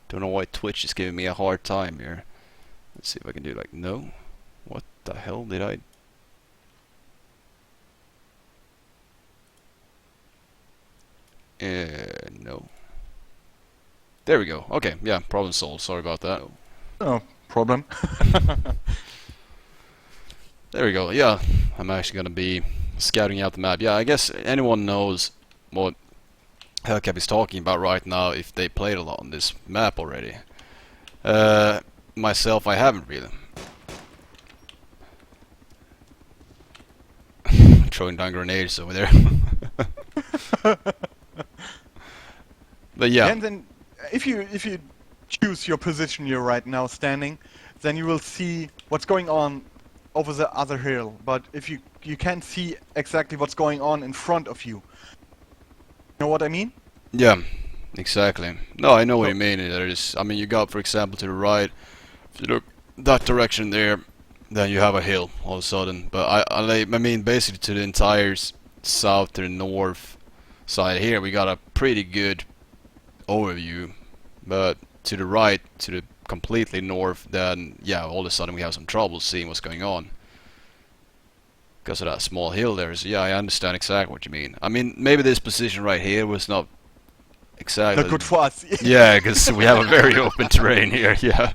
Don't know why Twitch is giving me a hard time here. Let's see if I can do like, no. What the hell did I... no. There we go. Okay, yeah, problem solved. Sorry about that. No problem. There we go. Yeah, I'm actually gonna be scouting out the map. Yeah, I guess anyone knows what Hellcap is talking about right now if they played a lot on this map already. Myself, I haven't really. Throwing down grenades over there. But yeah. And then if you choose your position you're right now standing, then you will see what's going on over the other hill. But if you can't see exactly what's going on in front of you. You know what I mean? Yeah, exactly. No, I know what you mean. There is, I mean, you got, for example, to the right. If you look that direction there, then you have a hill all of a sudden. But I mean, basically to the entire south to the north side here, we got a pretty good overview. But to the right, to the completely north, then yeah, all of a sudden we have some trouble seeing what's going on because of that small hill there. So yeah, I understand exactly what you mean. I mean, maybe this position right here was not exactly Not good for us. yeah, because we have a very open terrain here. Yeah,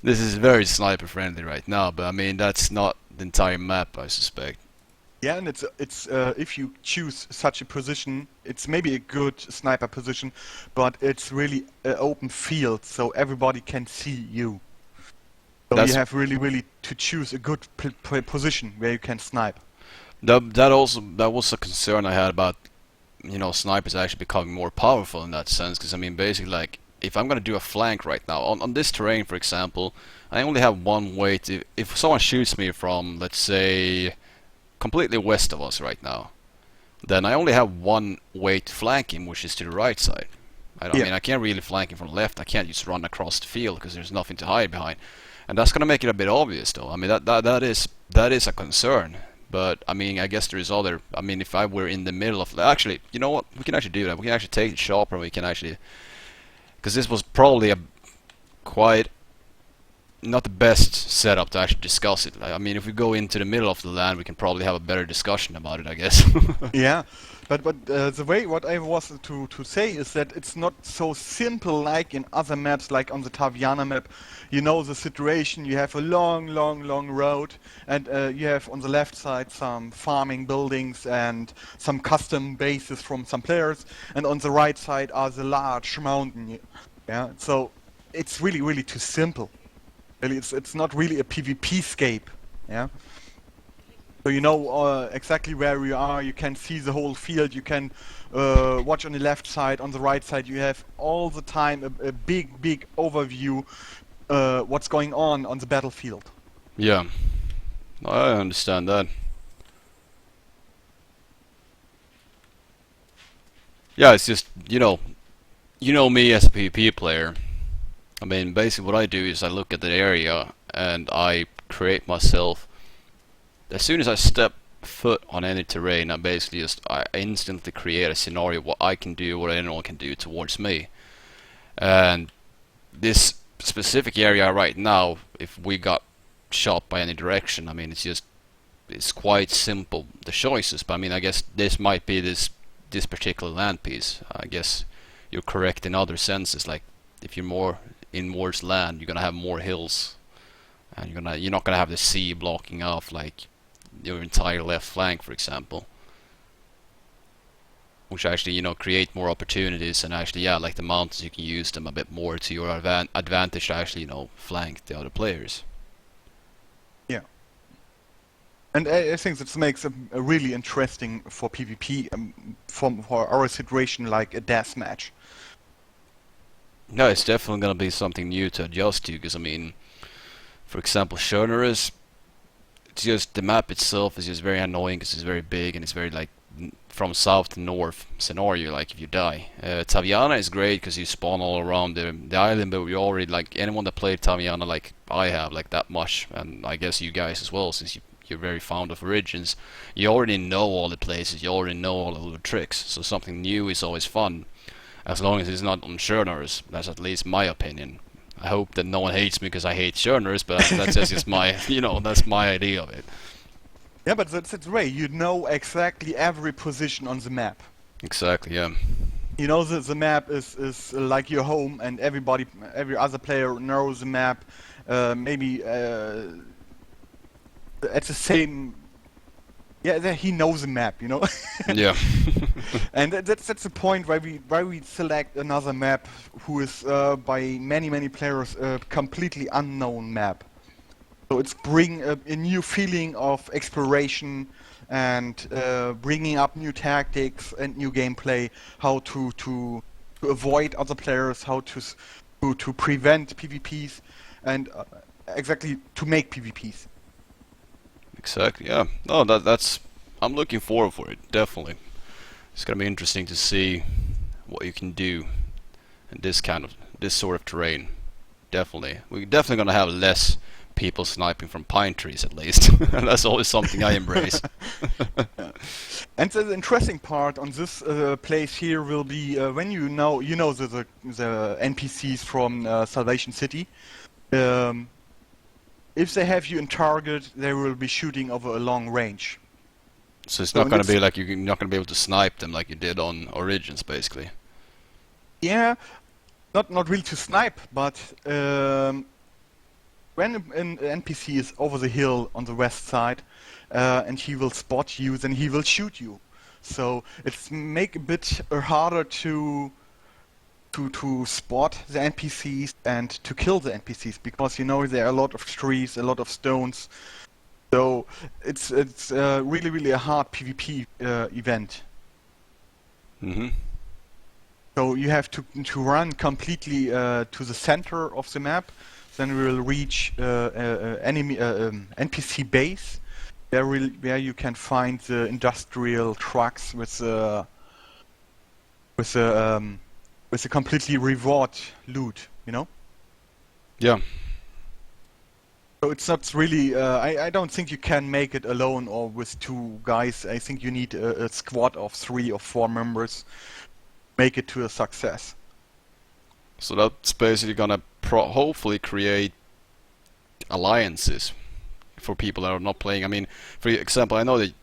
this is very sniper friendly right now, but I mean that's not the entire map, I suspect. Yeah, and it's if you choose such a position, it's maybe a good sniper position, but it's really an open field, so everybody can see you. So you have really to choose a good position where you can snipe. That was a concern I had about, you know, snipers actually becoming more powerful in that sense. Because I mean, basically, like if I'm gonna do a flank right now on this terrain, for example, I only have one way to. If someone shoots me from, let's say, completely west of us right now, then I only have one way to flank him, which is to the right side. I mean, I can't really flank him from the left. I can't just run across the field because there's nothing to hide behind. And that's gonna make it a bit obvious, though. I mean, that is a concern. But I mean, I guess there is other. I mean, if I were in the middle of, actually, you know what? We can actually do that. We can actually take the chopper. We can actually, because this was probably a quite not the best setup to actually discuss it. Like, I mean, if we go into the middle of the land, we can probably have a better discussion about it, I guess. Yeah, but the way what I was to say is that it's not so simple like in other maps, like on the Taviana map. You know the situation. You have a long road, and you have on the left side some farming buildings and some custom bases from some players, and on the right side are the large mountain. Yeah, so it's really too simple. Really, it's not really a PvP scape. Yeah. So you know exactly where you are. You can see the whole field. You can watch on the left side, on the right side. You have all the time a big overview what's going on the battlefield. Yeah, I understand that. Yeah, it's just, you know me as a PvP player. I mean, basically what I do is I look at the area and I create myself. As soon as I step foot on any terrain, I instantly create a scenario what I can do, what anyone can do towards me. And this specific area right now, if we got shot by any direction, I mean, it's quite simple, the choices. But I mean, I guess this might be this particular land piece. I guess you're correct in other senses. Like if you're more inwards land, you're gonna have more hills, and you're not gonna have the sea blocking off like your entire left flank, for example. Which actually, create more opportunities, and actually, yeah, like the mountains, you can use them a bit more to your advantage to actually, flank the other players. Yeah. And I think that makes a really interesting for PvP for our situation like a deathmatch. No, it's definitely gonna be something new to adjust to, because I mean, for example, Schoner's, it's just the map itself is just very annoying because it's very big and it's very like from south to north scenario, like if you die. Taviana is great because you spawn all around the island, but we already, like, anyone that played Taviana like I have, like that much, and I guess you guys as well, since you're very fond of Origins, you already know all the places, you already know all of the tricks, so something new is always fun, as long as it's not on Schoner's. That's at least my opinion. I hope that no one hates me because I hate Schoner's, but that's just my, that's my idea of it. Yeah, but that's the way. You know exactly every position on the map. Exactly, yeah. You know the map is like your home, and every other player knows the map. Maybe at the same. Yeah, he knows the map, Yeah. And that's the point why we select another map, who is by many players a completely unknown map. So it's bring a new feeling of exploration and bringing up new tactics and new gameplay, how to avoid other players, how to prevent PvPs, and exactly to make PvPs. Exactly, yeah. No, that's I'm looking forward for it, definitely. It's gonna be interesting to see what you can do in this sort of terrain. Definitely. We're definitely gonna have less people sniping from pine trees, at least. And that's always something I embrace. Yeah. And the interesting part on this place here will be when you know the NPCs from Salvation City. If they have you in target, they will be shooting over a long range. So it's not going to be like you're not going to be able to snipe them like you did on Origins, basically. Yeah, not really to snipe, but when an NPC is over the hill on the west side, and he will spot you, then he will shoot you. So it's make a bit harder to spot the NPCs and to kill the NPCs, because there are a lot of trees, a lot of stones. So it's really a hard PvP event. Mm-hmm. So you have to run completely to the center of the map. Then we will reach enemy NPC base, where you can find the industrial trucks with a completely reward loot. Yeah. So it's not really. I don't think you can make it alone or with two guys. I think you need a squad of 3 or 4 members to make it to a success. So that's basically gonna hopefully create alliances for people that are not playing. I mean, for example, I know that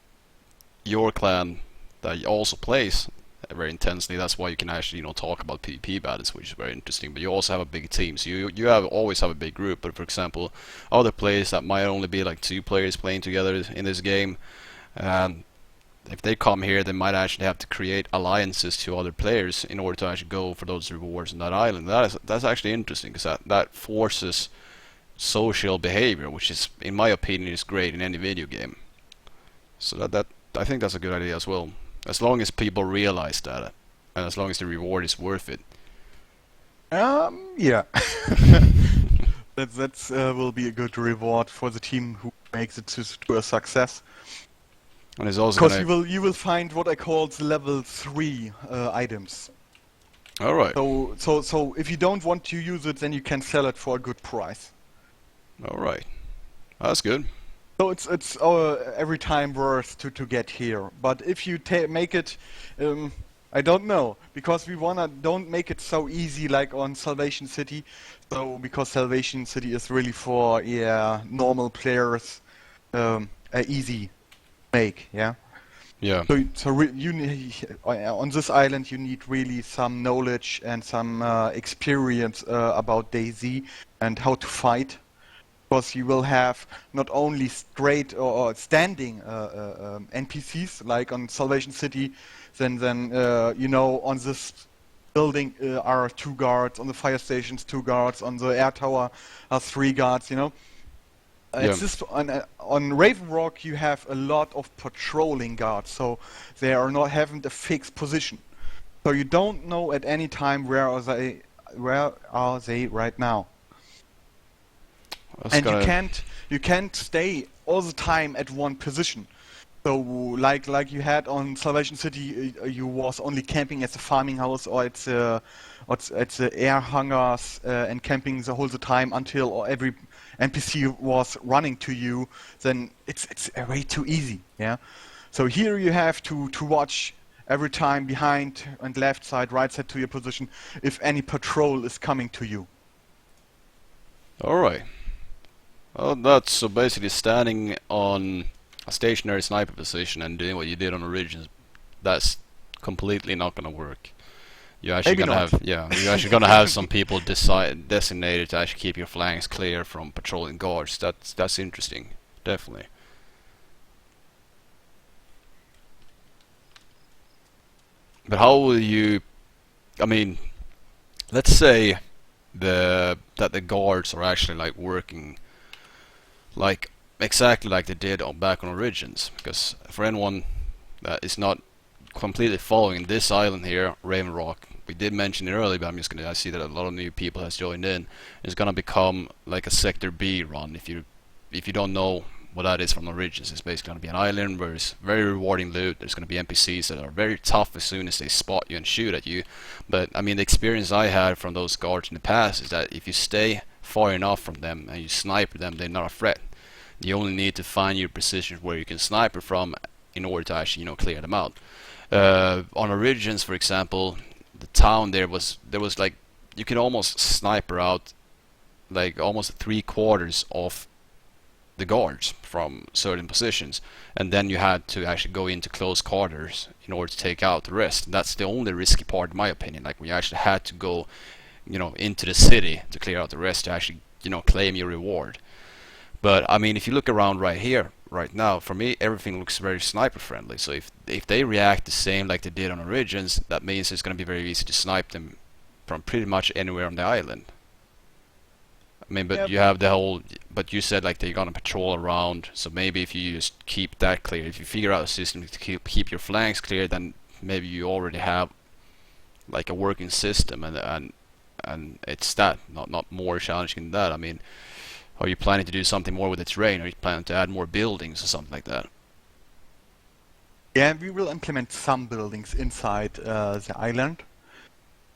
your clan that also plays very intensely. That's why you can actually talk about PvP battles, which is very interesting. But you also have a big team, so you always have a big group. But for example, other players that might only be like 2 players playing together in this game, if they come here, they might actually have to create alliances to other players in order to actually go for those rewards on that island. That's actually interesting, because that forces social behavior, which is, in my opinion, is great in any video game. So that I think that's a good idea as well. As long as people realize that, and as long as the reward is worth it. Yeah. That's will be a good reward for the team who makes it to a success. And it's also Because gonna. you will find what I call the level 3 items. All right. So if you don't want to use it, then you can sell it for a good price. All right. That's good. So it's every time worth to get here. But if you make it, I don't know, because we don't make it so easy like on Salvation City. So because Salvation City is really for normal players, a easy make, yeah. Yeah. On this island you need really some knowledge and some experience about DayZ and how to fight. Because you will have not only straight or standing NPCs like on Salvation City, then on this building are 2 guards, on the fire stations 2 guards, on the air tower are 3 guards. It's just on Raven Rock you have a lot of patrolling guards, so they haven't a fixed position, so you don't know at any time where are they right now. That's And gonna... you can't stay all the time at one position. So like you had on Salvation City, you was only camping at the farming house or at the air hangars and camping the whole time until every NPC was running to you. Then it's way too easy. Yeah. So here you have to watch every time behind and left side, right side to your position if any patrol is coming to you. All right. Well, that's so basically standing on a stationary sniper position and doing what you did on Origins. That's completely not gonna work. You're actually Maybe gonna not. you're actually gonna have some people designated to actually keep your flanks clear from patrolling guards. That's interesting, definitely. But how will you? I mean, let's say that the guards are actually like working like exactly like they did back on Origins, because for anyone that is not completely following this island here, Raven Rock, we did mention it earlier, but I see that a lot of new people has joined in. It's gonna become like a Sector B run. If you don't know what that is from Origins, it's basically gonna be an island where it's very rewarding loot. There's gonna be NPCs that are very tough as soon as they spot you and shoot at you. But I mean, the experience I had from those guards in the past is that if you stay far enough from them and you sniper them, they're not a threat. You only need to find your positions where you can sniper from in order to actually, clear them out. On Origins, for example, the town there was like you could almost sniper out like almost 3/4 of the guards from certain positions, and then you had to actually go into close quarters in order to take out the rest. And that's the only risky part, in my opinion. Like, when you actually had to go, into the city to clear out the rest to actually, claim your reward. But I mean, if you look around right here, right now, for me, everything looks very sniper friendly. So if they react the same like they did on Origins, that means it's going to be very easy to snipe them from pretty much anywhere on the island. I mean, but Yep. you have the whole. But you said like they're gonna patrol around. So maybe if you just keep that clear, if you figure out a system to keep your flanks clear, then maybe you already have like a working system, and it's that, not more challenging than that. I mean, are you planning to do something more with the terrain? Are you planning to add more buildings or something like that? Yeah, we will implement some buildings inside the island.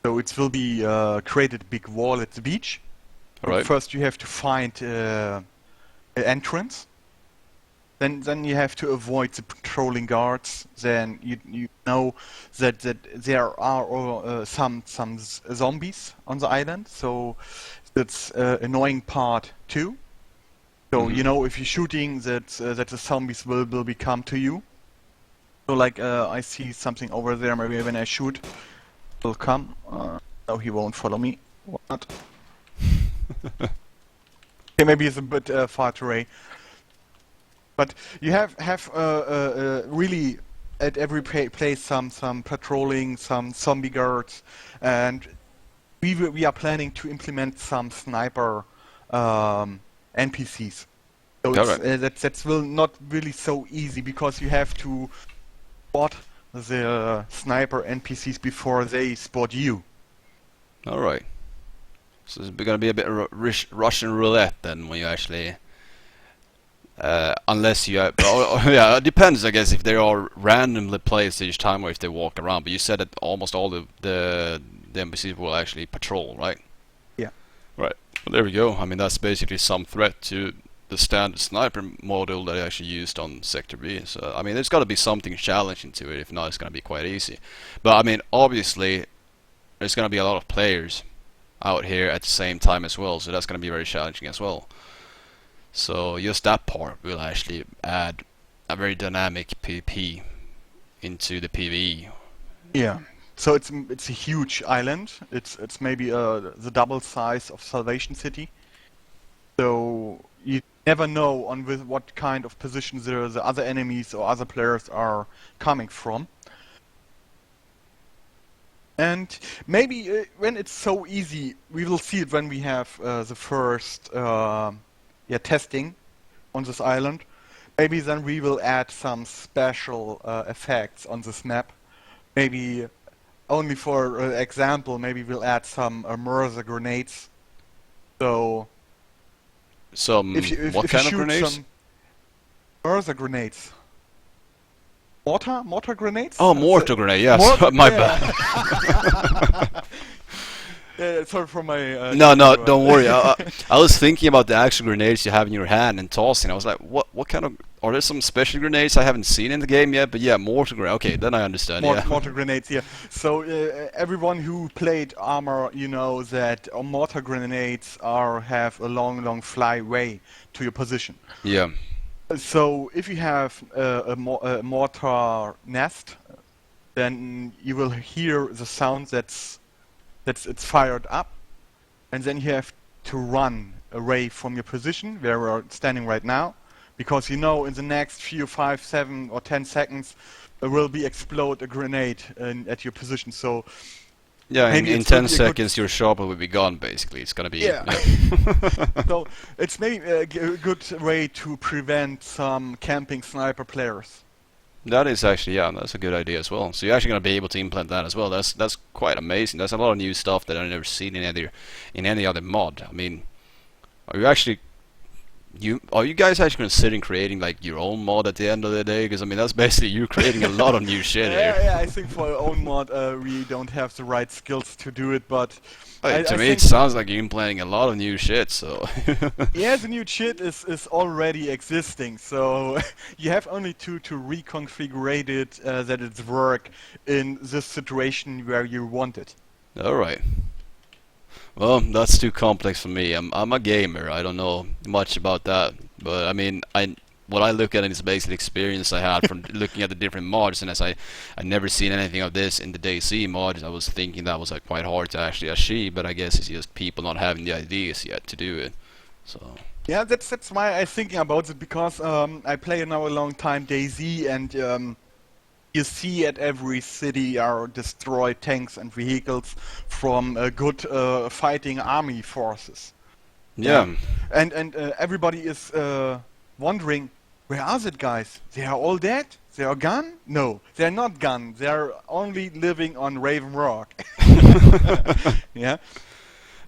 So it will be created a big wall at the beach. Alright. First you have to find an entrance. Then you have to avoid the patrolling guards. Then you know that there are some zombies on the island. So that's annoying part too. So if you're shooting, that the zombies will come to you. So like I see something over there. Maybe when I shoot, will come. No, he won't follow me. What? Okay, maybe it's a bit far away. But you have really at every place some patrolling, some zombie guards, and we are planning to implement some sniper NPCs. So it's, Alright. that's will not really so easy because you have to spot the sniper NPCs before they spot you. Alright. So it's gonna be a bit of Russian roulette then when you actually. Unless you, yeah, it depends, I guess, if they are randomly placed each time or if they walk around. But you said that almost all the NPCs will actually patrol, right? Yeah. Right. Well, there we go. I mean, that's basically some threat to the standard sniper module that I actually used on Sector B. So, I mean, there's got to be something challenging to it. If not, it's going to be quite easy. But, I mean, obviously, there's going to be a lot of players out here at the same time as well. So that's going to be very challenging as well. So just that part will actually add a very dynamic PvP into the PvE. Yeah. So it's a huge island. It's maybe the double size of Salvation City. So you never know on with what kind of positions the other enemies or other players are coming from. And maybe when it's so easy, we will see it when we have the first testing on this island. Maybe then we will add some special effects on this map. Maybe only for example, maybe we'll add some murder grenades. So Some what if kind you of shoot grenades? some murder grenades. Mortar grenades? Oh, mortar grenade. Yes, my bad. Sorry for my. No, don't worry. I was thinking about the actual grenades you have in your hand and tossing. I was like, what kind of? Are there some special grenades I haven't seen in the game yet? But yeah, mortar grenade. Okay, then I understand. Yeah. Mortar grenades, yeah. So everyone who played Armor, you know that mortar grenades have a long fly way to your position. Yeah. So if you have a mortar nest, then you will hear the sound that's it's fired up, and then you have to run away from your position where we are standing right now, because you know in the next few 5, 7 or 10 seconds there will be explode a grenade at your position. So yeah, maybe in it's will 10 be a seconds your shop will be gone. Basically, it's gonna be. Yeah. So it's maybe a good way to prevent some camping sniper players. That is actually, yeah, that's a good idea as well. So you're actually going to be able to implement that as well. That's quite amazing. That's a lot of new stuff that I've never seen in any other mod. I mean, are you guys actually considering creating like your own mod at the end of the day? Because I mean, that's basically you creating a lot of new shit here. Yeah, I think for our own mod we don't have the right skills to do it, but To me, it sounds like you're implementing a lot of new shit. So yeah, the new shit is already existing, so you have only to reconfigure it that it work in this situation where you want it. all right. Well, that's too complex for me. I'm a gamer. I don't know much about that. But I mean, what I look at is basically experience I had from looking at the different mods, and as I never seen anything of this in the DayZ mods, I was thinking that was like quite hard to actually achieve. But I guess it's just people not having the ideas yet to do it. So Yeah, that's why I'm thinking about it, because I play now a long time DayZ, and you see at every city are destroyed tanks and vehicles from good fighting army forces. yeah. And everybody is wondering, where are the guys? They are all dead? They are gone? No, they're not gone. They're only living on Raven Rock. Yeah.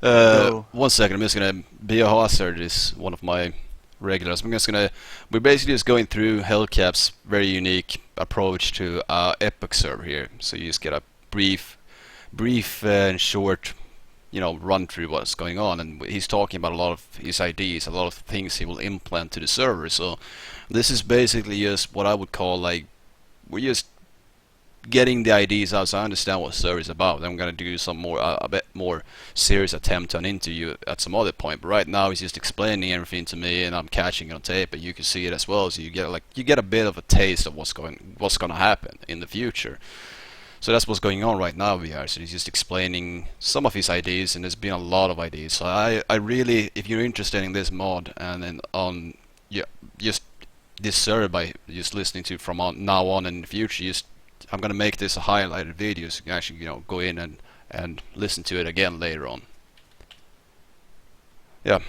So 1 second, I'm just gonna Biohazard is one of my regulars. We're basically just going through Hellcap's very unique approach to Epoch server here. So you just get a brief and short, run through what's going on, and he's talking about a lot of his ideas, a lot of things he will implement to the server. So this is basically just what I would call like we're just getting the ideas out, so I understand what the server is about. I'm gonna do some more a bit more serious attempt on interview at some other point. But right now he's just explaining everything to me, and I'm catching it on tape, and you can see it as well. So you get a bit of a taste of what's gonna happen in the future. So that's what's going on right now here. So he's just explaining some of his ideas, and there's been a lot of ideas. So I really, if you're interested in this mod and then just this server by just listening to from now on in the future, I'm gonna make this a highlighted video so you can actually go in and listen to it again later on. Yeah.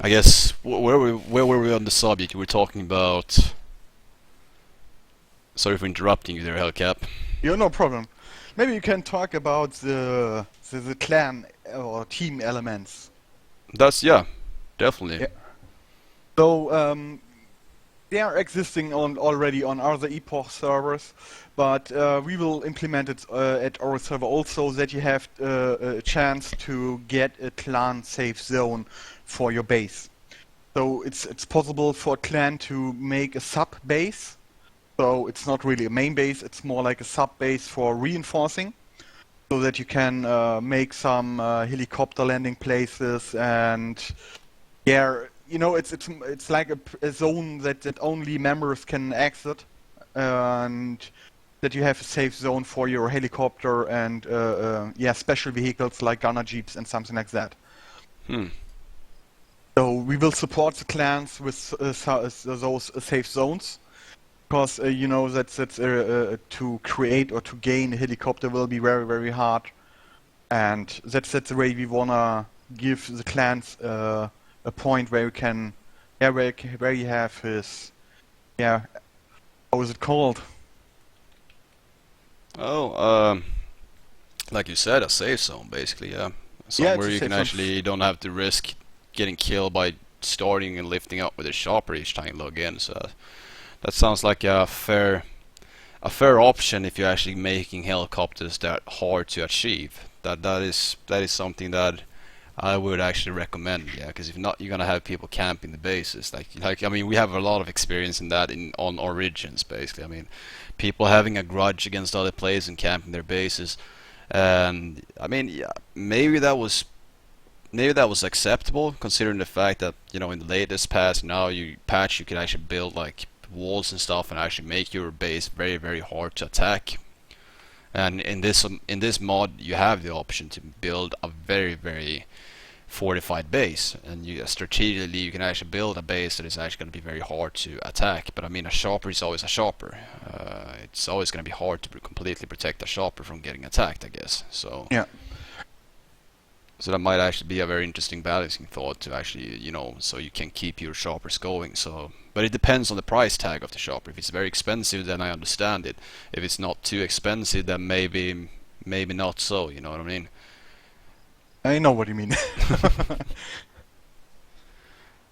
I guess where were we on the subject? We were talking about. Sorry for interrupting you there, Hellcap. Yeah, no problem. Maybe you can talk about the clan or team elements. That's yeah, definitely. Yeah. So they are existing already on other Epoch servers, but we will implement it at our server also, that you have a chance to get a clan safe zone for your base. So it's possible for a clan to make a sub base. So it's not really a main base; it's more like a sub base for reinforcing, so that you can make some helicopter landing places and yeah, you know, it's like a zone that only members can exit, and that you have a safe zone for your helicopter and yeah, special vehicles like gunner jeeps and something like that. Hmm. So we will support the clans with those safe zones, because you know that's to create or to gain a helicopter will be very very hard, and that's the way we wanna give the clans a point where you can, yeah, where you have his, yeah, how is it called? Oh, like you said, a safe zone, basically. Yeah, Yeah, it's somewhere a you can safe zone. actually don't have to risk getting killed by starting and lifting up with a chopper each time you log in. So that sounds like a fair option if you're actually making helicopters that hard to achieve. That is something that I would actually recommend. Yeah, because if not, you're gonna have people camping the bases. Like I mean, we have a lot of experience in that on Origins, basically. I mean, people having a grudge against other players and camping their bases. And I mean, yeah, maybe that was acceptable considering the fact that in the latest patch you can actually build like walls and stuff and actually make your base very very hard to attack. And in this mod you have the option to build a very very fortified base, and strategically you can actually build a base that is actually going to be very hard to attack. But I mean, a chopper is always a chopper. It's always going to be hard to completely protect a chopper from getting attacked, I guess. So Yeah. so that might actually be a very interesting balancing thought to actually, so you can keep your shoppers going. So, but it depends on the price tag of the shopper. If it's very expensive, then I understand it. If it's not too expensive, then maybe not so. You know what I mean? I know what you mean.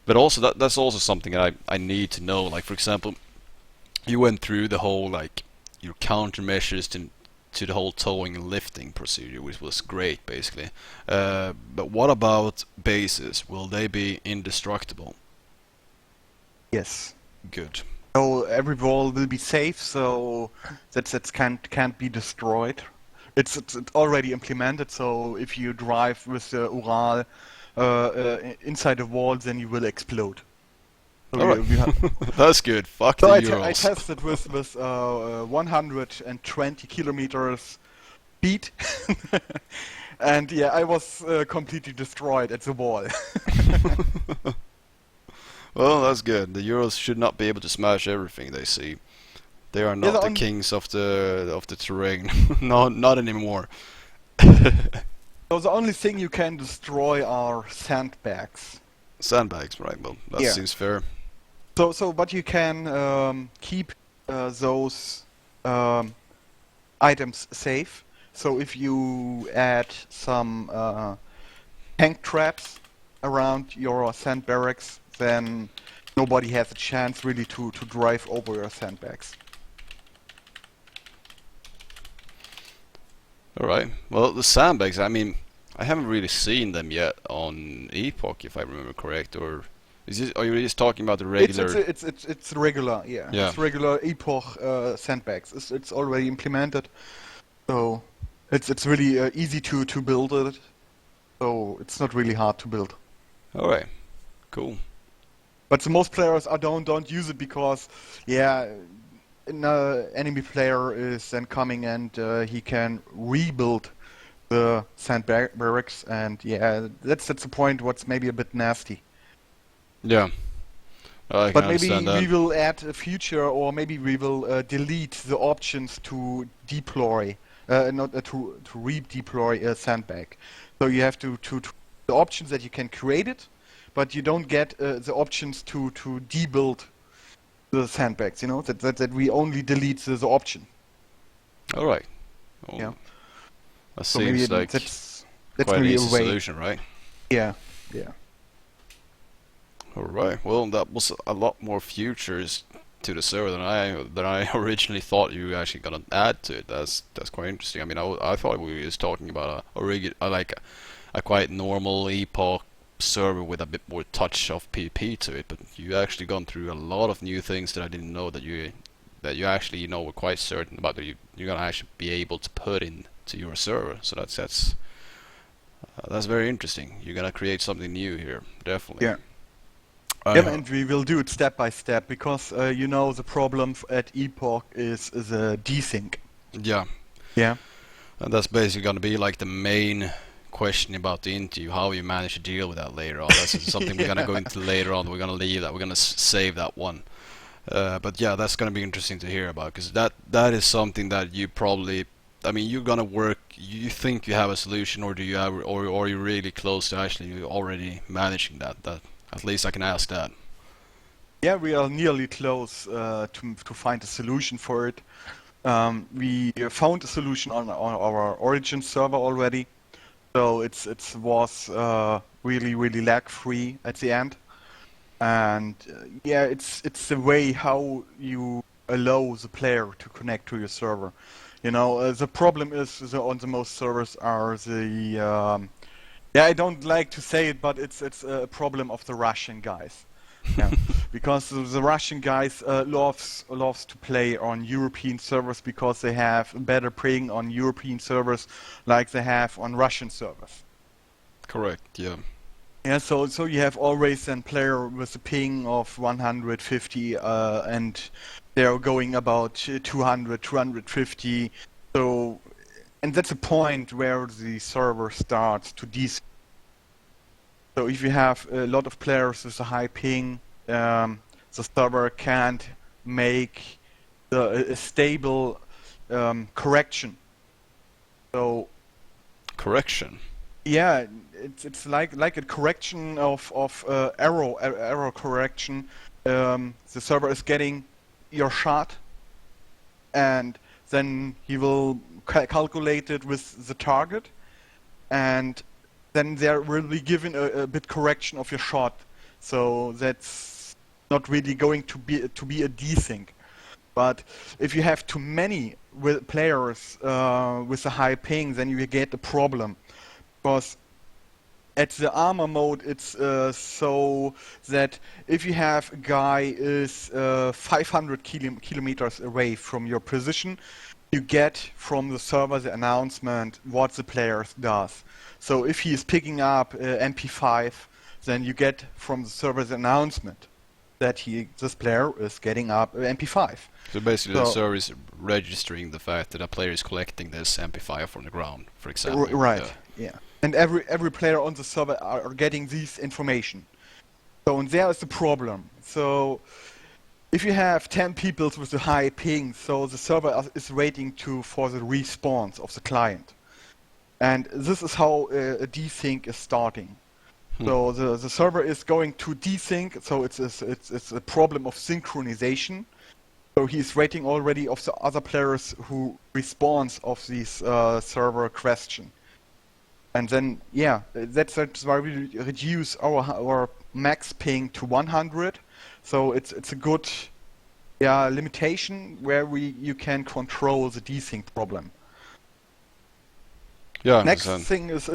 But also that's also something that I need to know. Like for example, you went through the whole like your countermeasures to the whole towing and lifting procedure, which was great, basically. But what about bases? Will they be indestructible? Yes. Good. So every wall will be safe, so that can't be destroyed. It's already implemented. So if you drive with the Ural inside the wall, then you will explode. So Alright. That's good. Fuck So the I Urals. tested with 120 kilometers speed, and yeah, I was completely destroyed at the wall. Well, that's good. The Urals should not be able to smash everything they see. They are Yeah, not the on- kings of the terrain. No, not anymore. So the only thing you can destroy are sandbags. Sandbags, right? Well, that Yeah. seems fair. But you can keep those items safe. So if you add some tank traps around your sand barracks, then nobody has a chance really to drive over your sandbags. Alright. Well, the sandbags, I mean, I haven't really seen them yet on Epoch, if I remember correct, or are you just talking about the regular? It's regular, yeah. Yeah. It's regular Epoch sandbags. It's already implemented, so it's really easy to build it. So it's not really hard to build. Alright. Cool. But the most players don't use it because, yeah, an enemy player is then coming and he can rebuild the sand barracks, and yeah, that's the point. What's maybe a bit nasty. Yeah. I can But maybe understand that. we will add a feature, or maybe we will delete the options to deploy, not to redeploy a sandbag. So you have to the options that you can create it, but you don't get the options to debuild the sandbags. You know that we only delete the option. All right. Well, Yeah. that So maybe seems like that's quite an maybe a easy way. solution, right? Yeah. Yeah. All right. Well, that was a lot more features to the server than I originally thought you were actually gonna add to it. That's quite interesting. I mean, I thought we were just talking about like a quite normal Epoch server with a bit more touch of PvP to it, but you actually gone through a lot of new things that I didn't know that you actually were quite certain about that you're gonna actually be able to put into your server. So that's very interesting. You're gonna create something new here, definitely. Yeah. I Yeah, and we will do it step by step because the problem at Epoch is the desync. Yeah, Yeah. and that's basically gonna be like the main question about the interview, how you manage to deal with that later on. That's something we're gonna go into later on. We're gonna leave that. We're gonna save that one. But yeah, that's gonna be interesting to hear about because that is something that you probably. I mean, you're gonna work. You think you have a solution, or do you have, or are you really close to actually already managing that? That at least I can ask that. Yeah, we are nearly close to find a solution for it. We found a solution on our origin server already, so it was really lag free at the end. And yeah, it's the way how you allow the player to connect to your server. The problem is on the most servers are the yeah, I don't like to say it, but it's a problem of the Russian guys. Yeah, because the Russian guys loves to play on European servers because they have better ping on European servers like they have on Russian servers. Correct. Yeah. Yeah, so you have always a player with a ping of 150, and they're going about 200, 250. So, and that's a point where the server starts to So if you have a lot of players with a high ping, the server can't make a stable correction. So Correction. yeah, it's like a correction of error correction. The server is getting your shot, and then he will calculate it with the target, and then there will be given a bit correction of your shot. So that's not really going to be a desync. But if you have too many players with a high ping, then you get a problem. Because at the armor mode, it's so that if you have a guy is 500 kilometers away from your position, you get from the server the announcement what the player does. So if he is picking up MP5, then you get from the server the announcement that this player is getting up MP5. So basically, the server is registering the fact that a player is collecting this MP5 from the ground, for example. Right. Yeah. And every player on the server are getting this information. So and there is the problem. So if you have 10 people with a high ping, so the server is waiting for the response of the client. And this is how a desync is starting. So the server is going to desync, so it's a problem of synchronization. So he's waiting already of the other players who responds of this server question. And then, yeah, that's why we reduce our max ping to 100. So it's a good limitation where you can control the desync problem. Yeah. Next thing is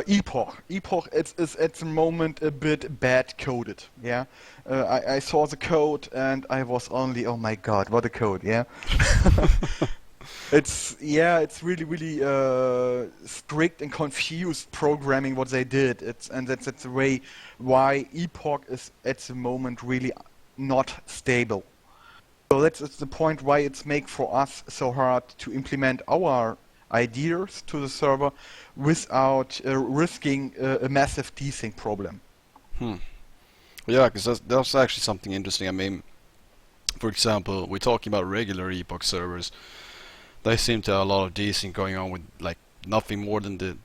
Epoch. Epoch is at the moment a bit bad coded. Yeah, I saw the code and I was only, oh my god, what a code! Yeah. It's really strict and confused programming what they did. That's the way why Epoch is at the moment really not stable. So that's the point why it's make for us so hard to implement our ideas to the server without risking a massive desync problem. Yeah, because that's actually something interesting. I mean, for example, we're talking about regular Epoch servers. They seem to have a lot of desync going on with like nothing more than the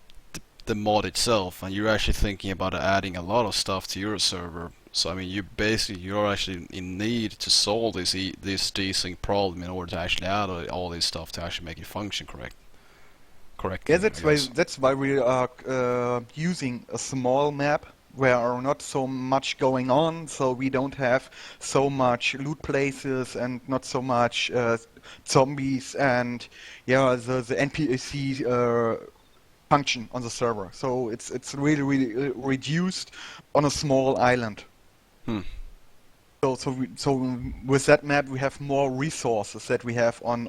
the mod itself, and you're actually thinking about adding a lot of stuff to your server. So I mean, you're actually in need to solve this desync problem in order to actually add all this stuff to actually make it function correctly. Yeah, I guess. that's why we are using a small map where are not so much going on, so we don't have so much loot places and not so much zombies and yeah the NPC function on the server. So it's really reduced on a small island. Hmm. So with that map we have more resources that we have on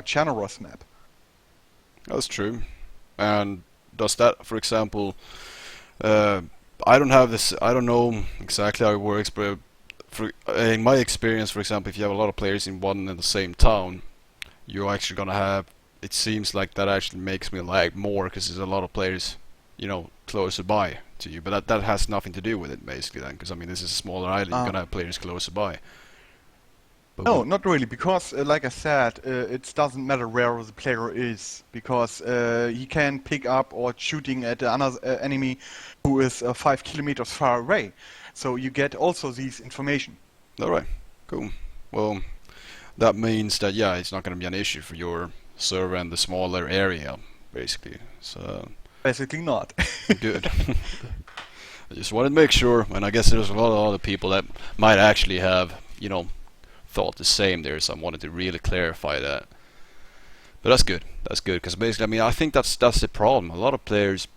Chanaros map. That's true. And does that, for example, I don't have this. I don't know exactly how it works, but in my experience, for example, if you have a lot of players in one and the same town, you're actually gonna have. It seems like that actually makes me lag more because there's a lot of players, closer by to you. But that has nothing to do with it, basically, then, because I mean, this is a smaller island. You're gonna have players closer by. But No, not really, because like I said, it doesn't matter where the player is, because he can pick up or shooting at another enemy who is 5 kilometers far away. So you get also these information. all right, cool. Well, that means that yeah, it's not gonna be an issue for your server and the smaller area, basically. So Basically not. good. I just wanted to make sure, and I guess there's a lot of other people that might actually have, thought the same there, so I wanted to really clarify that. But that's good. That's good, because basically, I mean, I think that's the problem. A lot of players,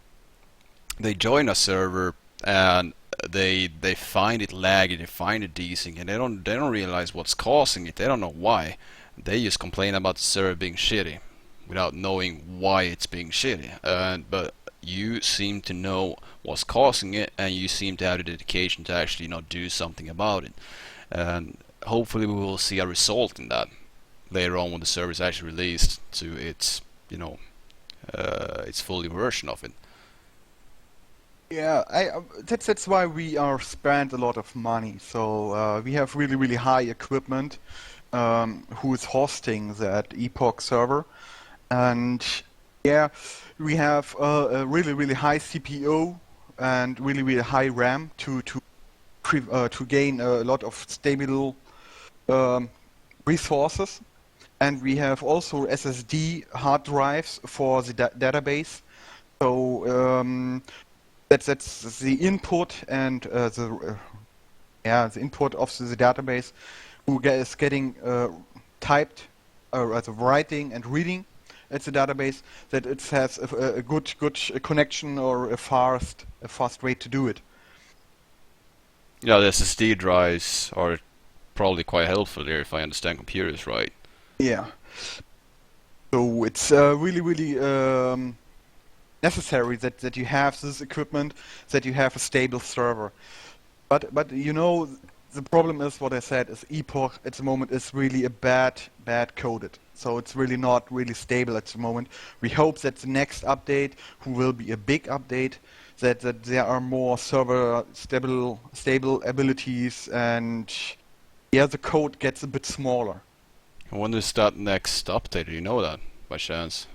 they join a server and they find it laggy, they find it desync, and they don't realize what's causing it. They don't know why. They just complain about the server being shitty without knowing why it's being shitty. But you seem to know what's causing it, and you seem to have the dedication to actually do something about it. And hopefully we will see a result in that later on when the server is actually released to its its fully version of it. Yeah, that's why we are spent a lot of money. So we have really high equipment who is hosting that Epoch server, and yeah, we have a really high CPU and really high RAM to gain a lot of stable resources, and we have also SSD hard drives for the database. So that's the input and the input of the database who is getting typed as writing and reading at the database, that it has a good connection or a fast way to do it. Yeah, the SSD drives are probably quite helpful there if I understand computers right. Yeah. So it's really necessary that you have this equipment, that you have a stable server. But the problem is what I said is Epoch at the moment is really a bad coded. So it's really not really stable at the moment. We hope that the next update, who will be a big update, that there are more server stable abilities, and yeah, the code gets a bit smaller. When is that next update? Do you know that by chance?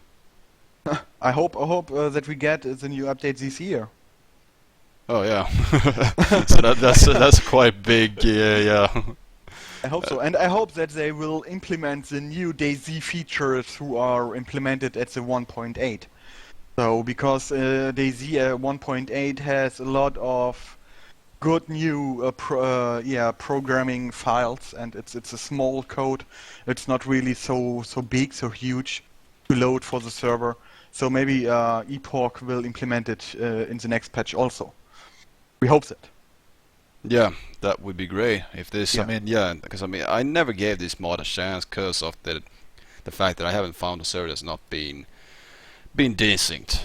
I hope that we get the new update this year. Oh yeah, so that's quite big. Yeah. I hope so, and I hope that they will implement the new DayZ features who are implemented at the 1.8. So because DayZ 1.8 has a lot of good new programming files, and it's a small code. It's not really so big, so huge to load for the server. So maybe Epoch will implement it in the next patch also. We hope that. Yeah, that would be great if this. Yeah. I mean, yeah, because I mean, I never gave this mod a chance because of the fact that I haven't found a server that's not been desynced.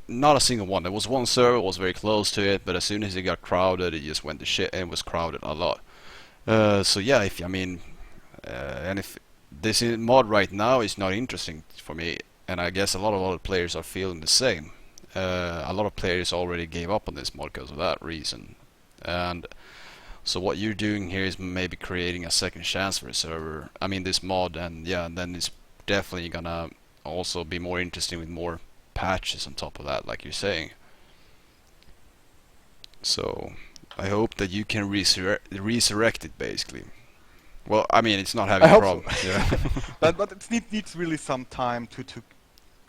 Not a single one. There was one server was very close to it, but as soon as it got crowded, it just went to shit and was crowded a lot. So yeah, and if this mod right now is not interesting for me, and I guess a lot of other players are feeling the same. A lot of players already gave up on this mod because of that reason. And so what you're doing here is maybe creating a second chance for a server. I mean this mod, and yeah, and then it's definitely gonna also be more interesting with more patches on top of that, like you're saying. So I hope that you can resurrect it, basically. Well, I mean, it's not I having a hope so. problem. Yeah. But it needs really some time to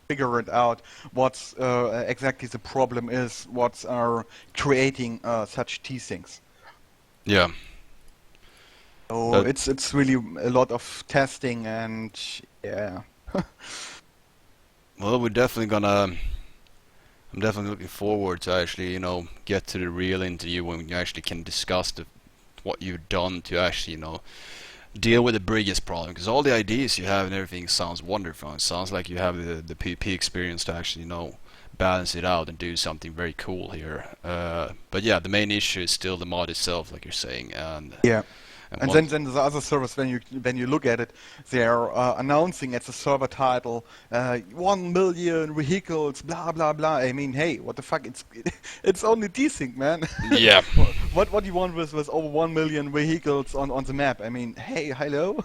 figure it out what's exactly the problem is, what's are creating such things. Yeah. So But it's really a lot of testing and yeah. well, we're definitely gonna. I'm definitely looking forward to actually, get to the real interview when you actually can discuss what you've done to actually, deal with the biggest problem. Because all the ideas you have and everything sounds wonderful. It sounds like you have the PP experience to actually, balance it out and do something very cool here. But yeah, the main issue is still the mod itself, like you're saying, Yeah. and And what. then the other servers, when you look at it, they're announcing at the server title 1 million vehicles, blah blah blah. I mean, hey, what the fuck? It's only desync, man. Yeah. What do you want with over 1 million vehicles on the map? I mean, hey, hello.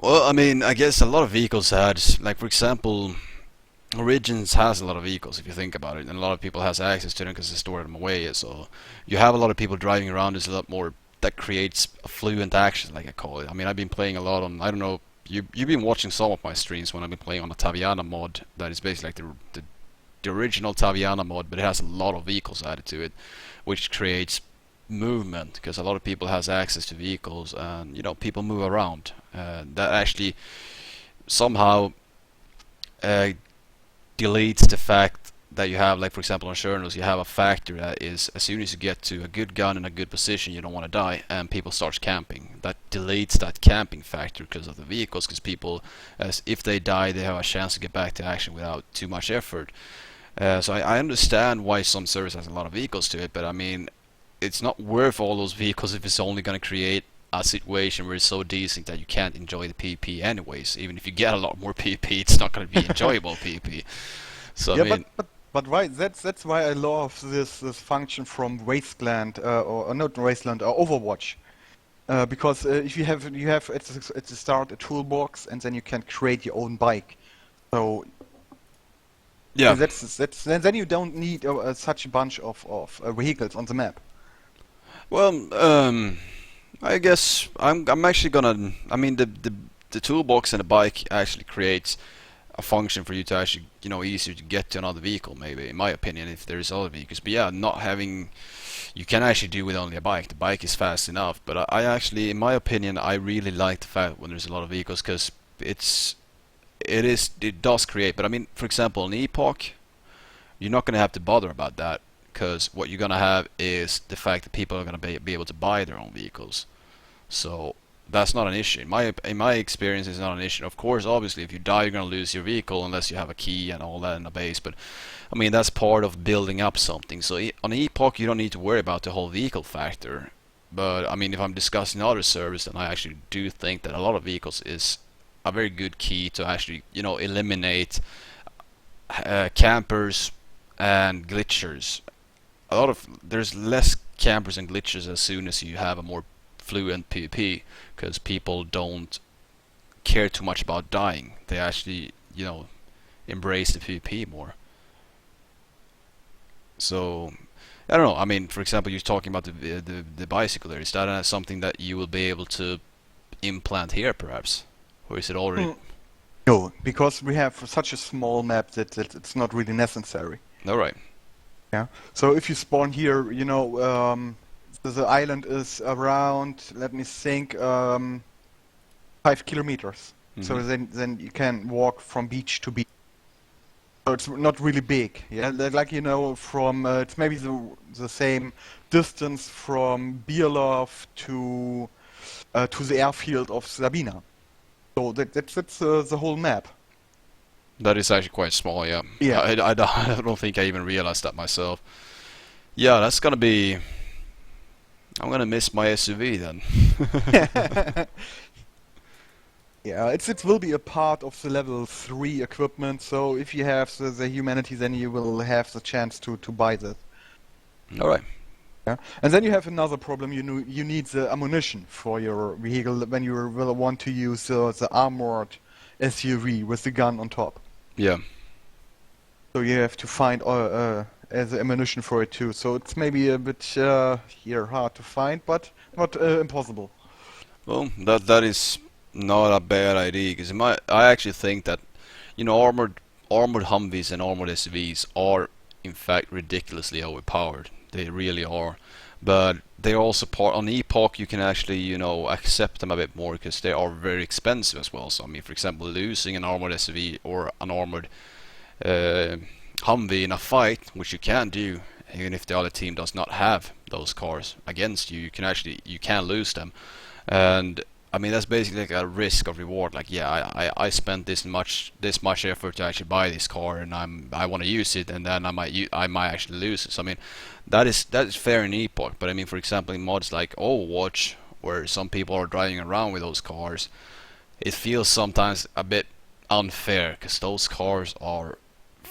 Well, I mean, I guess a lot of vehicles had, like for example, Origins has a lot of vehicles if you think about it, and a lot of people has access to them because they store them away. So you have a lot of people driving around. There's a lot more that creates a fluent action, like I call it. I mean, I've been playing a lot on. I don't know. You've been watching some of my streams when I've been playing on a Taviana mod that is basically like the original Taviana mod, but it has a lot of vehicles added to it, which creates movement because a lot of people has access to vehicles and people move around. That actually somehow uh, deletes the fact that you have, like for example on Chernos, you have a factor that is as soon as you get to a good gun in a good position, you don't want to die, and people starts camping. That deletes that camping factor because of the vehicles, because people, as if they die, they have a chance to get back to action without too much effort. So I understand why some servers has a lot of vehicles to it, but I mean, it's not worth all those vehicles if it's only going to create a situation where it's so decent that you can't enjoy the PP anyways. Even if you get a lot more PP, it's not going to be enjoyable PP. So Yeah, I mean, but right. That's why I love this function from Wasteland or not Wasteland or Overwatch. Because if you have at the start a toolbox and then you can create your own bike. So yeah. then you don't need such a bunch of vehicles on the map. Well, I guess I'm actually gonna. I mean, the toolbox and the bike actually creates a function for you to actually, easier to get to another vehicle. Maybe, in my opinion, if there is other vehicles. But yeah, not having, you can actually do with only a bike. The bike is fast enough. But I actually, in my opinion, I really like the fact when there's a lot of vehicles because it does create. But I mean, for example, in Epoch, you're not gonna have to bother about that because what you're gonna have is the fact that people are gonna be able to buy their own vehicles. So that's not an issue. In my experience, it's not an issue. Of course, obviously, if you die, you're gonna lose your vehicle unless you have a key and all that in the base. But I mean, that's part of building up something. So on Epoch, you don't need to worry about the whole vehicle factor. But I mean, if I'm discussing other servers, then I actually do think that a lot of vehicles is a very good key to actually, eliminate campers and glitchers. There's less campers and glitches as soon as you have a more fluent PvP, because people don't care too much about dying. They actually, embrace the PvP more. So I don't know. I mean, for example, you're talking about the bicycle there. Is that something that you will be able to implant here, perhaps, or is it already? No, because we have such a small map that it's not really necessary. All right. Yeah. So if you spawn here, the island is around, let me think, 5 kilometers. So then you can walk from beach to beach. So it's not really big. Yeah, like from it's maybe the same distance from Bierloff to the airfield of Sabina. So that's the whole map. That is actually quite small, yeah. Yeah. I don't think I even realized that myself. Yeah, that's gonna be. I'm gonna miss my SUV then. Yeah, it will be a part of the level 3 equipment, so if you have the humanity, then you will have the chance to buy that. Alright. Yeah. And then you have another problem, you need the ammunition for your vehicle when you will want to use the armored SUV with the gun on top. Yeah. So you have to find as ammunition for it too. So it's maybe a bit here hard to find, but not impossible. Well, that is not a bad idea, because I actually think that, you know, armored Humvees and armored SUVs are in fact ridiculously overpowered. They really are. But they're also part on Epoch. You can actually, you know, accept them a bit more because they are very expensive as well. So I mean, for example, losing an armored SUV or an armored Humvee in a fight, which you can do, even if the other team does not have those cars against you, you can lose them. And I mean, that's basically like a risk of reward. Like, yeah, I spent this much effort to actually buy this car, and I want to use it, and then I might actually lose it. So I mean, that is fair in Epoch. But I mean, for example, in mods like Overwatch, where some people are driving around with those cars, it feels sometimes a bit unfair because those cars are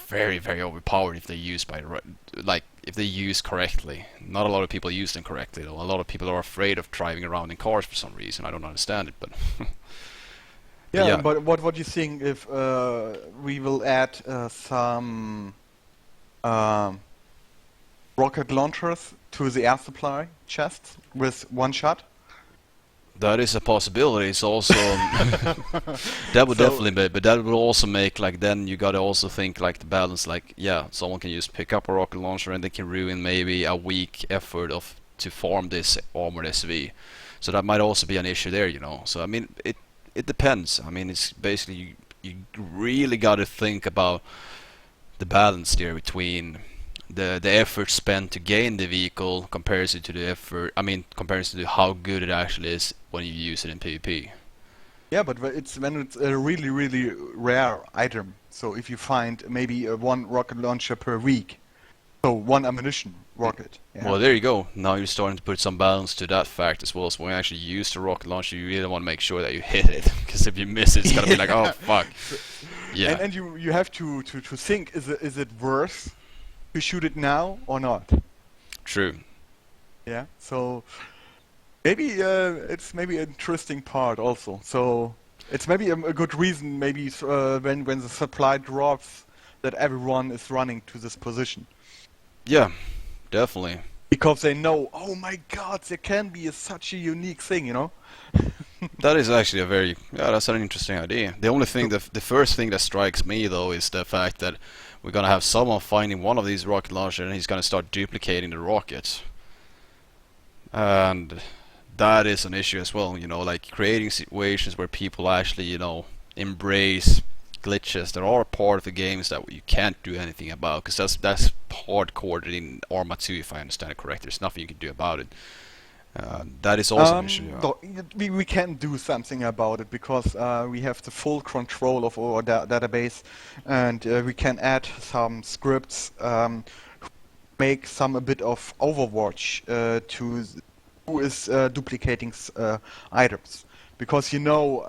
very, very overpowered if they're used if they use correctly. Not a lot of people use them correctly though. A lot of people are afraid of driving around in cars for some reason. I don't understand it, but Yeah, yeah. but what do you think if we will add some rocket launchers to the air supply chests with one shot? That is a possibility. It's also that would definitely be, but that would also make, like, then you gotta also think like the balance. Like, yeah, someone can just pick up a rocket launcher and they can ruin maybe a week effort to farm this armored SV. So that might also be an issue there, you know. So I mean, it depends. I mean, it's basically you really gotta think about the balance there between the effort spent to gain the vehicle comparison to the effort. I mean, comparison to how good it actually is when you use it in PvP. Yeah, but it's when it's a really, really rare item. So if you find maybe one rocket launcher per week, so one ammunition rocket. Yeah. Well, there you go. Now you're starting to put some balance to that fact as well. So when you actually use the rocket launcher, you really want to make sure that you hit it, because if you miss it, it's gonna be like, oh fuck. Yeah. And you have to think, is it worth to shoot it now or not? True. Yeah. So maybe it's maybe an interesting part also. So it's maybe a good reason, maybe when the supply drops, that everyone is running to this position. Yeah, definitely. Because they know, oh my god, there can be such a unique thing, you know? That is actually that's an interesting idea. The only thing, the first thing that strikes me though is the fact that we're gonna have someone finding one of these rocket launchers and he's gonna start duplicating the rockets. And that is an issue as well, you know, like creating situations where people actually, you know, embrace glitches that are part of the games that you can't do anything about, because that's hard-coded in Arma 2, if I understand it correctly. There's nothing you can do about it. That is also an issue. Yeah. We can do something about it because we have the full control of our database, and we can add some scripts, make a bit of Overwatch to who is duplicating items. Because, you know,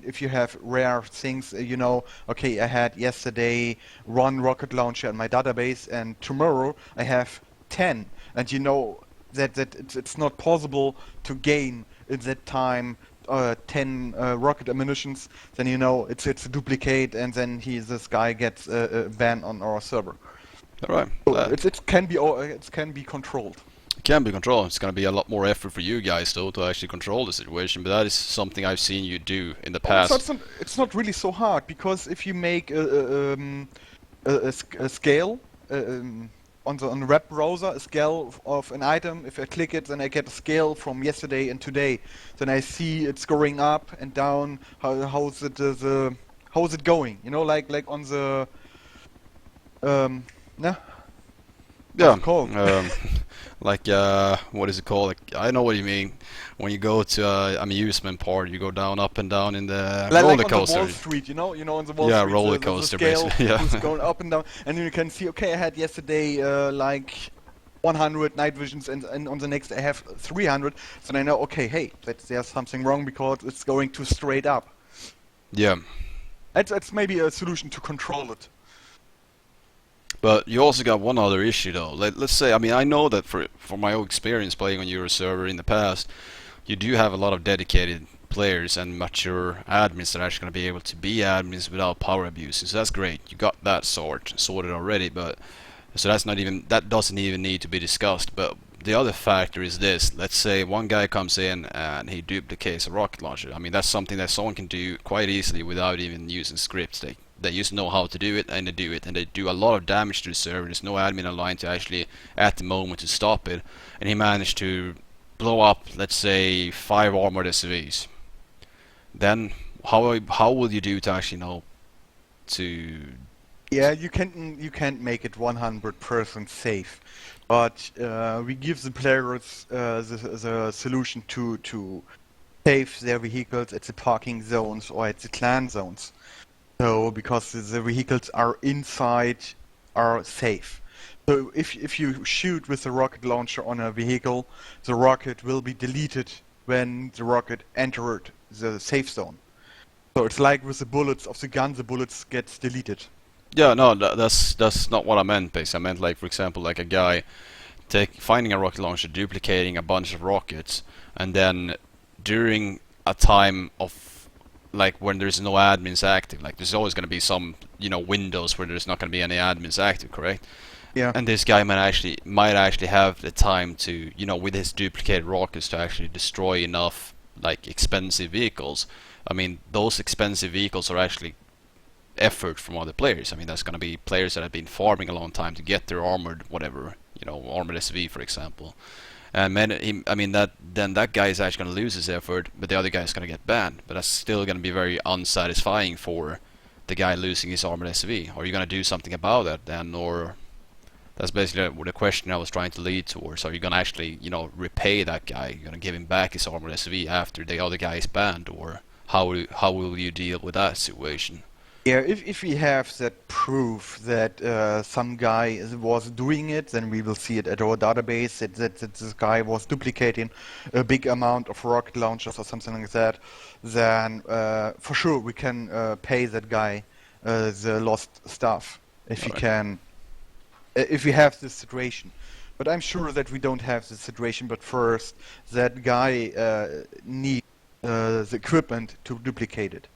if you have rare things, you know, okay, I had yesterday one rocket launcher in my database, and tomorrow I have 10, and you know that it's not possible to gain in that time 10 rocket ammunitions. Then you know it's a duplicate, and then this guy gets a ban on our server. All right. So it can be controlled. It can be controlled. It's going to be a lot more effort for you guys though to actually control the situation, but that is something I've seen you do in the past. It's not really so hard, because if you make a scale on the web browser, a scale of an item, if I click it, then I get a scale from yesterday and today. Then I see it's going up and down. How's it going? You know, like on the nah. Yeah. Called? Like what is it called? Like, I know what you mean. When you go to amusement park, you go down, up and down in the roller coaster. On the Wall Street, you know, on the Wall Street. Yeah, roller coaster, the scale basically. Yeah. is going up and down, and you can see, okay, I had yesterday like 100 night visions, and on the next I have 300. So I know, okay, hey, there's something wrong because it's going too straight up. Yeah. That's maybe a solution to control it. But you also got one other issue though. Let's say, I mean, I know that for my own experience playing on your server in the past, you do have a lot of dedicated players and mature admins that are actually going to be able to be admins without power abusing. So that's great. You got that sorted already, but so that doesn't even need to be discussed. But the other factor is this: let's say one guy comes in and he duplicates a rocket launcher. I mean, that's something that someone can do quite easily without even using scripts. They just know how to do it, and they do it, and they do a lot of damage to the server. There's no admin aligned to actually, at the moment, to stop it. And he managed to blow up, let's say, 5 armored SUVs. Then how will you do to actually know to? Yeah, you can't make it 100% safe, but we give the players the solution to save their vehicles at the parking zones or at the clan zones. So because the vehicles are inside are safe. So if you shoot with a rocket launcher on a vehicle, the rocket will be deleted when the rocket entered the safe zone. So it's like with the bullets of the gun, the bullets gets deleted. Yeah, no, that's not what I meant. Basically, I meant like, for example, like a guy finding a rocket launcher, duplicating a bunch of rockets, and then during a time of like when there's no admins active, like there's always going to be some windows where there's not going to be any admins active, correct? Yeah. And this guy might actually have the time to with his duplicated rockets to actually destroy enough like expensive vehicles. I mean, those expensive vehicles are actually effort from other players. I mean, that's going to be players that have been farming a long time to get their armored whatever, armored SV, for example. And that guy is actually going to lose his effort, but the other guy is going to get banned. But that's still going to be very unsatisfying for the guy losing his armored SV. Are you going to do something about that then, or that's basically the question I was trying to lead towards? Are you going to actually, repay that guy? You're going to give him back his armored SV after the other guy is banned, or how will you deal with that situation? Yeah, if we have that proof that some guy was doing it, then we will see it at our database that this guy was duplicating a big amount of rocket launchers or something like that. Then for sure we can pay that guy the lost stuff if we can, if we have this situation. But I'm sure that we don't have this situation. But first, that guy needs the equipment to duplicate it.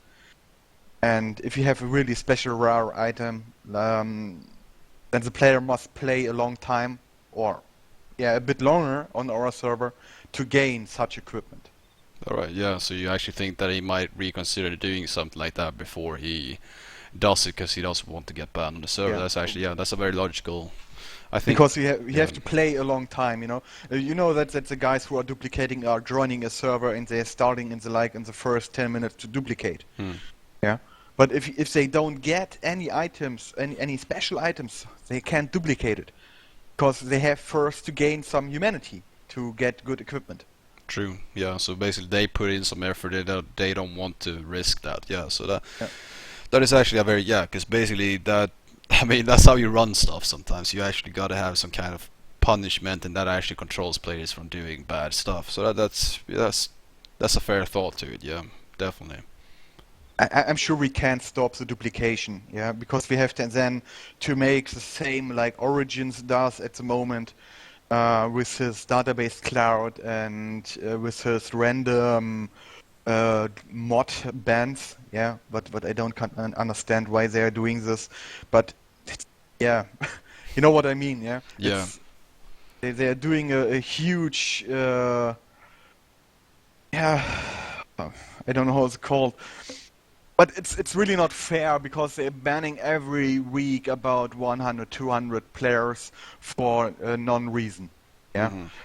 And if you have a really special rare item, then the player must play a long time, or a bit longer on our server to gain such equipment. Alright, yeah, so you actually think that he might reconsider doing something like that before he does it, because he doesn't want to get banned on the server. Yeah. That's actually, that's a very logical, I think. Because you have to play a long time, that the guys who are duplicating are joining a server and they're starting in the first 10 minutes to duplicate. Yeah, but if they don't get any items, any special items, they can't duplicate it, because they have first to gain some humanity to get good equipment. True. Yeah. So basically, they put in some effort. They don't want to risk that. Yeah. So that is actually a very because basically that's how you run stuff. Sometimes you actually got to have some kind of punishment, and that actually controls players from doing bad stuff. So that's a fair thought to it. Yeah, definitely. I'm sure we can't stop the duplication, because we have to make the same like Origins does at the moment with his database cloud and with his random mod bans, but I don't understand why they are doing this, but you know what I mean, Yeah. They are doing a huge, I don't know how it's called. But it's really not fair, because they're banning every week about 100, 200 players for non-reason.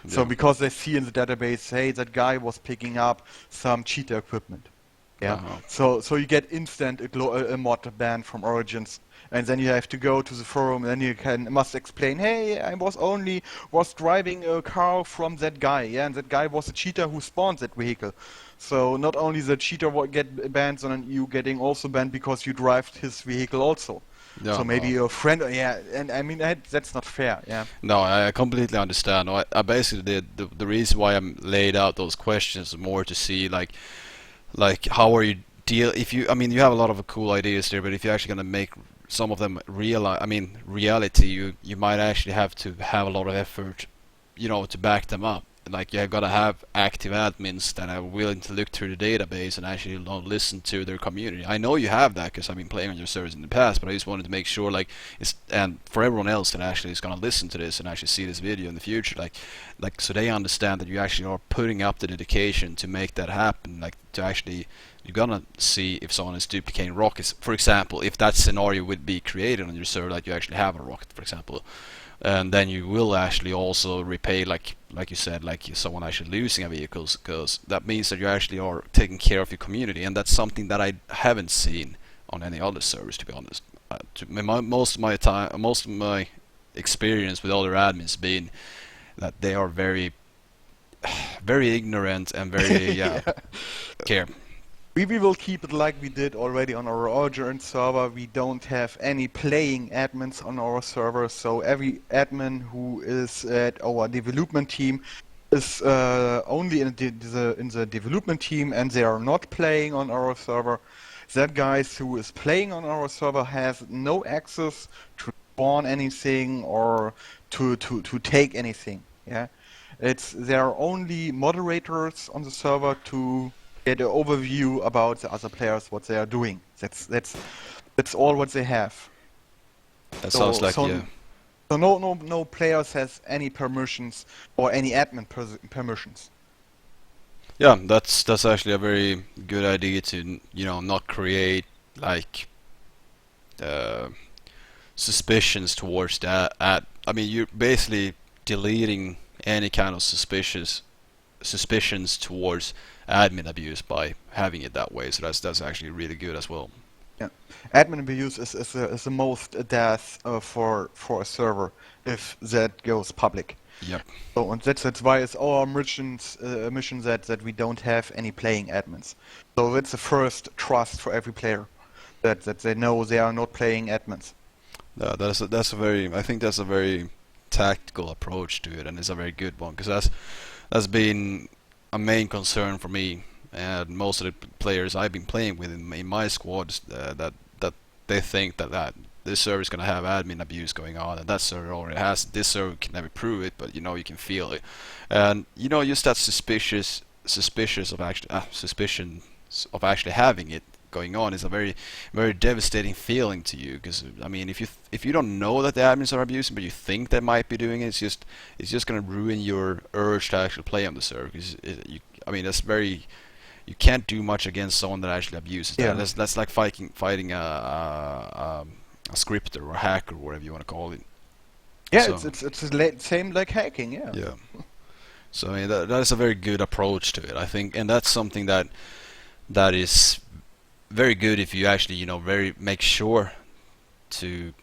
So because they see in the database, hey, that guy was picking up some cheater equipment. So you get instant a mod ban from Origins, and then you have to go to the forum, and then must explain, hey, I was driving a car from that guy, and that guy was a cheater who spawned that vehicle. So not only the cheater will get banned, and you getting also banned because you drive his vehicle also. Yeah, so maybe your friend, and I mean that's not fair. No, I completely understand. I basically the reason why I laid out those questions more to see like how are you if you, I mean, you have a lot of cool ideas there, but if you're actually gonna make some of them reality, you might actually have to have a lot of effort, to back them up. like you gotta have active admins that are willing to look through the database and actually listen to their community. I know you have that because I've been playing on your servers in the past, but I just wanted to make sure, like, it's, and for everyone else that actually is gonna listen to this and actually see this video in the future, like so they understand that you actually are putting up the dedication to make that happen, like to actually. You're gonna see if someone is duplicating rockets. For example, if that scenario would be created on your server, like you actually have a rocket, for example, and then you will actually also repay, like you said, like someone actually losing a vehicle, because that means that you actually are taking care of your community, and that's something that I haven't seen on any other servers, to be honest. Most of my experience with other admins being that they are very, very ignorant and very Yeah. care. We will keep it like we did already on our original server. We don't have any playing admins on our server, so every admin who is at our development team is only in the development team, and they are not playing on our server. That guys who is playing on our server has no access to spawn anything or to take anything. Yeah, they are only moderators on the server to get an overview about the other players, what they are doing. That's all what they have. That sounds like, so, yeah. So no players has any permissions or any admin permissions. Yeah, that's actually a very good idea to, you know, not create like suspicions towards that. I mean, you're basically deleting any kind of suspicions towards admin abuse by having it that way. So that's actually really good as well. Yeah, admin abuse is the most death for a server if that goes public. Yep. So and that's why it's our mission that we don't have any playing admins. So that's the first trust for every player that they know they are not playing admins. That's a very, I think that's a very tactical approach to it, and it's a very good one, because that's been a main concern for me and most of the players I've been playing with in my squads, that they think that this server is gonna have admin abuse going on, and that server already has. This server can never prove it, but you know, you can feel it, and you know, just that suspicious of actually suspicion of actually having it going on is a very, very devastating feeling to you. Because I mean, if you don't know that the admins are abusing, but you think they might be doing it, it's just gonna ruin your urge to actually play on the server. Because I mean, that's very, you can't do much against someone that actually abuses that. That's like fighting a scripter or hacker, or whatever you want to call it. Yeah, so it's the same like hacking. Yeah. Yeah. So I mean, that is a very good approach to it, I think, and that's something that is very good if you actually, you know, make sure to,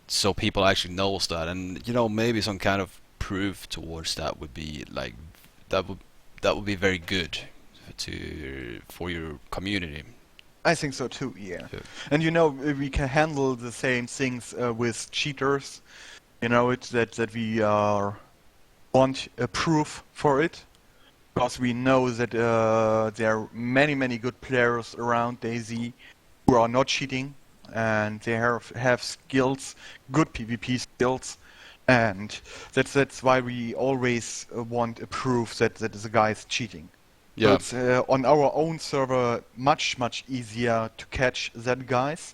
so people actually knows that, and you know, maybe some kind of proof towards that would be like, that would be very good for your community. I think so too. Yeah. And you know, we can handle the same things with cheaters. You know, it's that we want a proof for it, because we know that there are many good players around DayZ who are not cheating, and they have skills, good PvP skills, and that's why we always want a proof that the guy is cheating. Yeah. So it's on our own server much easier to catch that guys,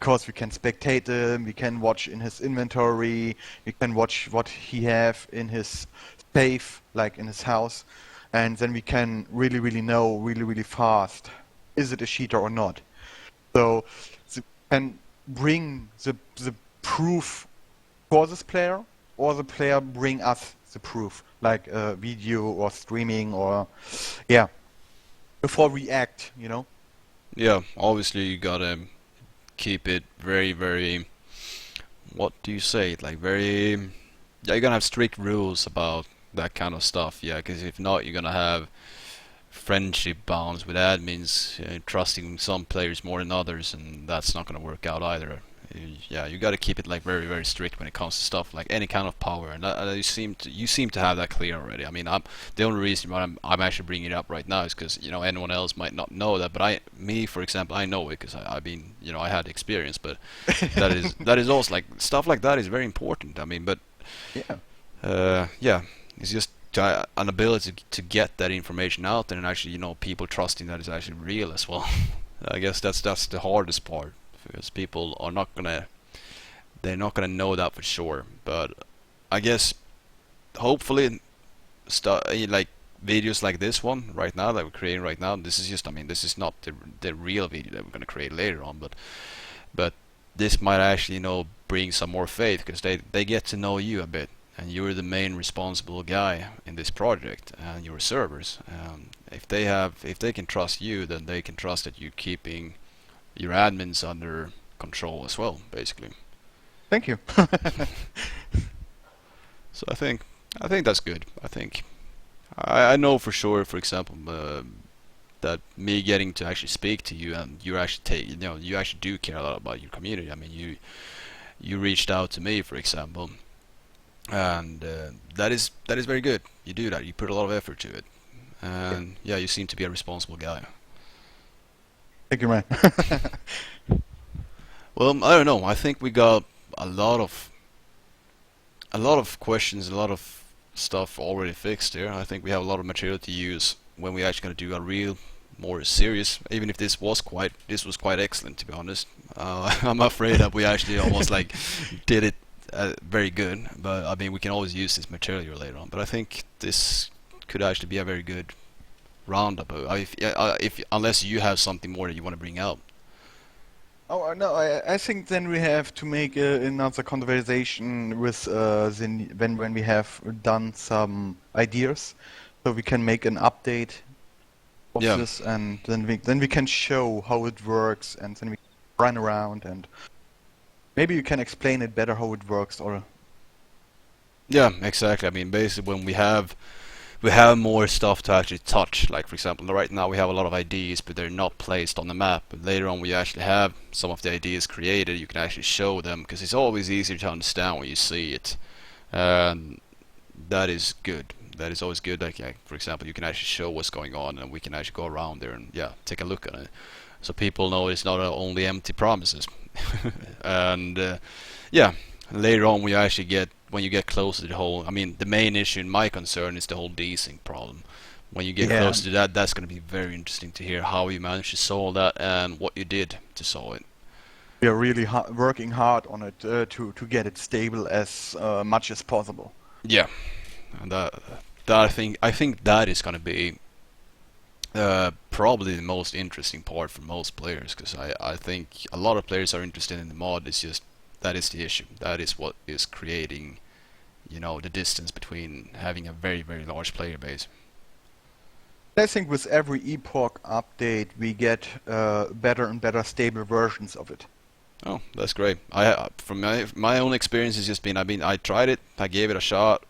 because we can spectate him, we can watch in his inventory, we can watch what he have in his safe, like in his house, and then we can really know really fast, is it a cheater or not. So we can bring the proof for this player, or the player bring us the proof, like a video or streaming, or yeah, before we act, you know. Yeah, obviously you gotta keep it very, what do you say, like very, yeah, you're gonna have strict rules about that kind of stuff. Yeah, because if not, you're gonna have friendship bonds with admins, trusting some players more than others, and that's not gonna work out either. Yeah, you gotta keep it like very strict when it comes to stuff like any kind of power, and you seem to have that clear already. I mean, the only reason why I'm actually bringing it up right now is because, you know, anyone else might not know that, but me for example, I know it because I've been, you know, I had experience. But that is also like stuff like that is very important. I mean, but yeah, it's just an ability to get that information out there, and actually, you know, people trusting that it's actually real as well. I guess that's the hardest part, because people are not gonna they're not gonna know that for sure. But I guess hopefully, like videos like this one right now that we're creating right now, this is just, I mean, this is not the real video that we're gonna create later on, but this might actually, you know, bring some more faith, because they get to know you a bit, and you're the main responsible guy in this project and your servers. If they can trust you, then they can trust that you're keeping your admins under control as well, basically. Thank you. So I think that's good. I know for sure, for example, that me getting to actually speak to you, and you actually you actually do care a lot about your community. I mean, you reached out to me, for example, and that is very good. You do that. You put a lot of effort to it, and yeah, you seem to be a responsible guy. Thank you, man. Well, I don't know. I think we got a lot of questions, a lot of stuff already fixed here. I think we have a lot of material to use when we actually going to do a real, more serious. Even if this was quite excellent, to be honest. I'm afraid that we actually almost like did it very good. But I mean, we can always use this material later on. But I think this could actually be a very good roundup. If unless you have something more that you want to bring out. Oh no, I think then we have to make another conversation with when we have done some ideas, so we can make an update of this, and then we can show how it works, and then we run around, and maybe you can explain it better how it works, or yeah, exactly. I mean, basically when we have more stuff to actually touch. Like, for example, right now we have a lot of ideas, but they're not placed on the map. But later on, we actually have some of the ideas created. You can actually show them, because it's always easier to understand when you see it. That is good. That is always good. Like, for example, you can actually show what's going on, and we can actually go around there and take a look at it, so people know it's not only empty promises. And later on, we actually get. When you get closer to the whole, I mean, the main issue in my concern is the whole desync problem. When you get closer to that, that's going to be very interesting to hear how you managed to solve that and what you did to solve it. We are really working hard on it to get it stable as much as possible. Yeah, and that I think that is going to be probably the most interesting part for most players, because I think a lot of players are interested in the mod. It's just that is the issue. That is what is creating, you know, the distance between having a very, very large player base. I think with every Epoch update we get better and better stable versions of it. Oh, that's great. From my own experience has just been, I tried it, I gave it a shot.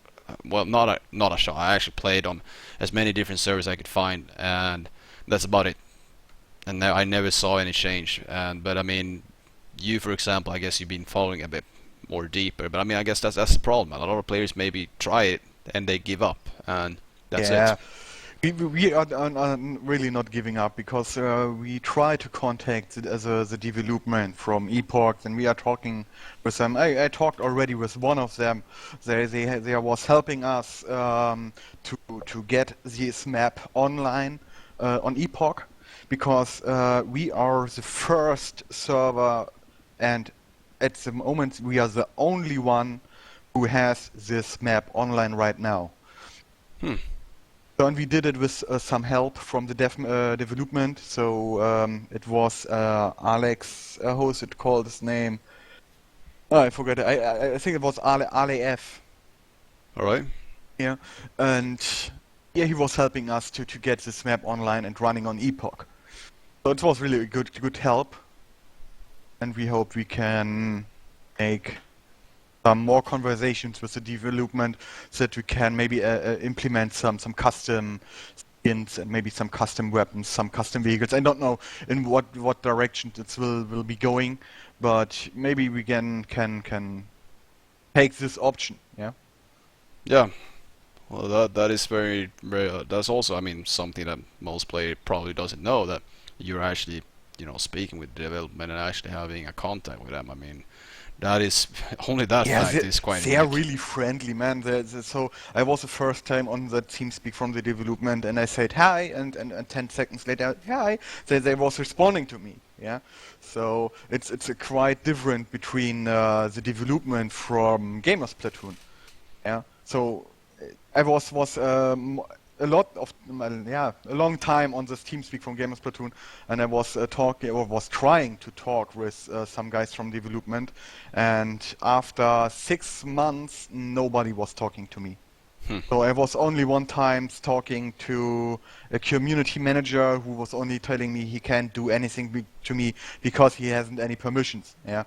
Well, not a shot. I actually played on as many different servers I could find, and that's about it. And I never saw any change. But I mean, you, for example, I guess you've been following a bit more deeper, but I mean, I guess that's the problem. A lot of players maybe try it and they give up, and that's it. We are really not giving up, because we try to contact the development from Epoch, and we are talking with them. I talked already with one of them. They was helping us to get this map online on Epoch, because we are the first server, and at the moment we are the only one who has this map online right now. So, and we did it with some help from the development. So it was Alex, how is it called, his name? Oh, I forgot it. I think it was Alef. Alright. Yeah, and he was helping us to get this map online and running on Epoch. So it was really a good help. And we hope we can make some more conversations with the development, so that we can maybe implement some custom skins and maybe some custom weapons, some custom vehicles. I don't know in what direction it will be going, but maybe we can take this option. Yeah. Yeah. Well, that is very that's also, I mean, something that most players probably doesn't know, that you're actually, you know, speaking with development and actually having a contact with them. I mean, that is only that Yeah, fact is quite they are unique. really friendly, man. So I was the first time on the TeamSpeak from the development, and I said hi, and 10 seconds later, hi. They was responding to me. Yeah, so it's a quite different between the development from Gamers Platoon. Yeah, so I was a lot of yeah, a long time on this TeamSpeak from Gamers Platoon, and I was talking or was trying to talk with some guys from development, and after 6 months, nobody was talking to me. Hmm. So I was only one time talking to a community manager who was only telling me he can't do anything to me because he hasn't any permissions. Yeah,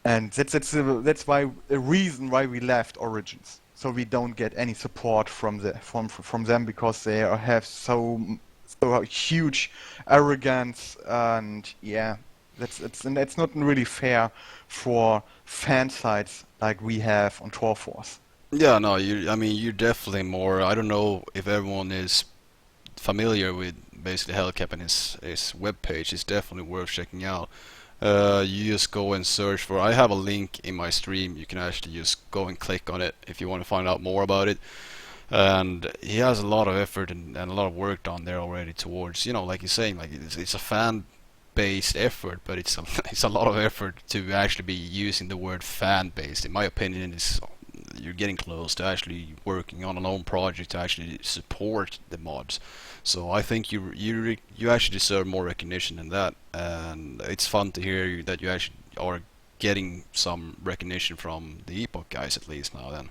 and that's why a reason why we left Origins. So we don't get any support from them because they have so huge arrogance, and yeah, that's not really fair for fan sites like we have on Trollforce. Yeah, no, I mean, you're definitely more. I don't know if everyone is familiar with basically Hellcap and his webpage. It's definitely worth checking out. You just go and search for. I have a link in my stream. You can actually just go and click on it if you want to find out more about it. And he has a lot of effort and a lot of work done there already towards, like you're saying, like it's a fan-based effort, but it's a, it's a lot of effort to actually be using the word fan-based. In my opinion, is you're getting close to actually working on an own project to actually support the mods. So I think you actually deserve more recognition than that, and it's fun to hear that you actually are getting some recognition from the Epoch guys at least now then,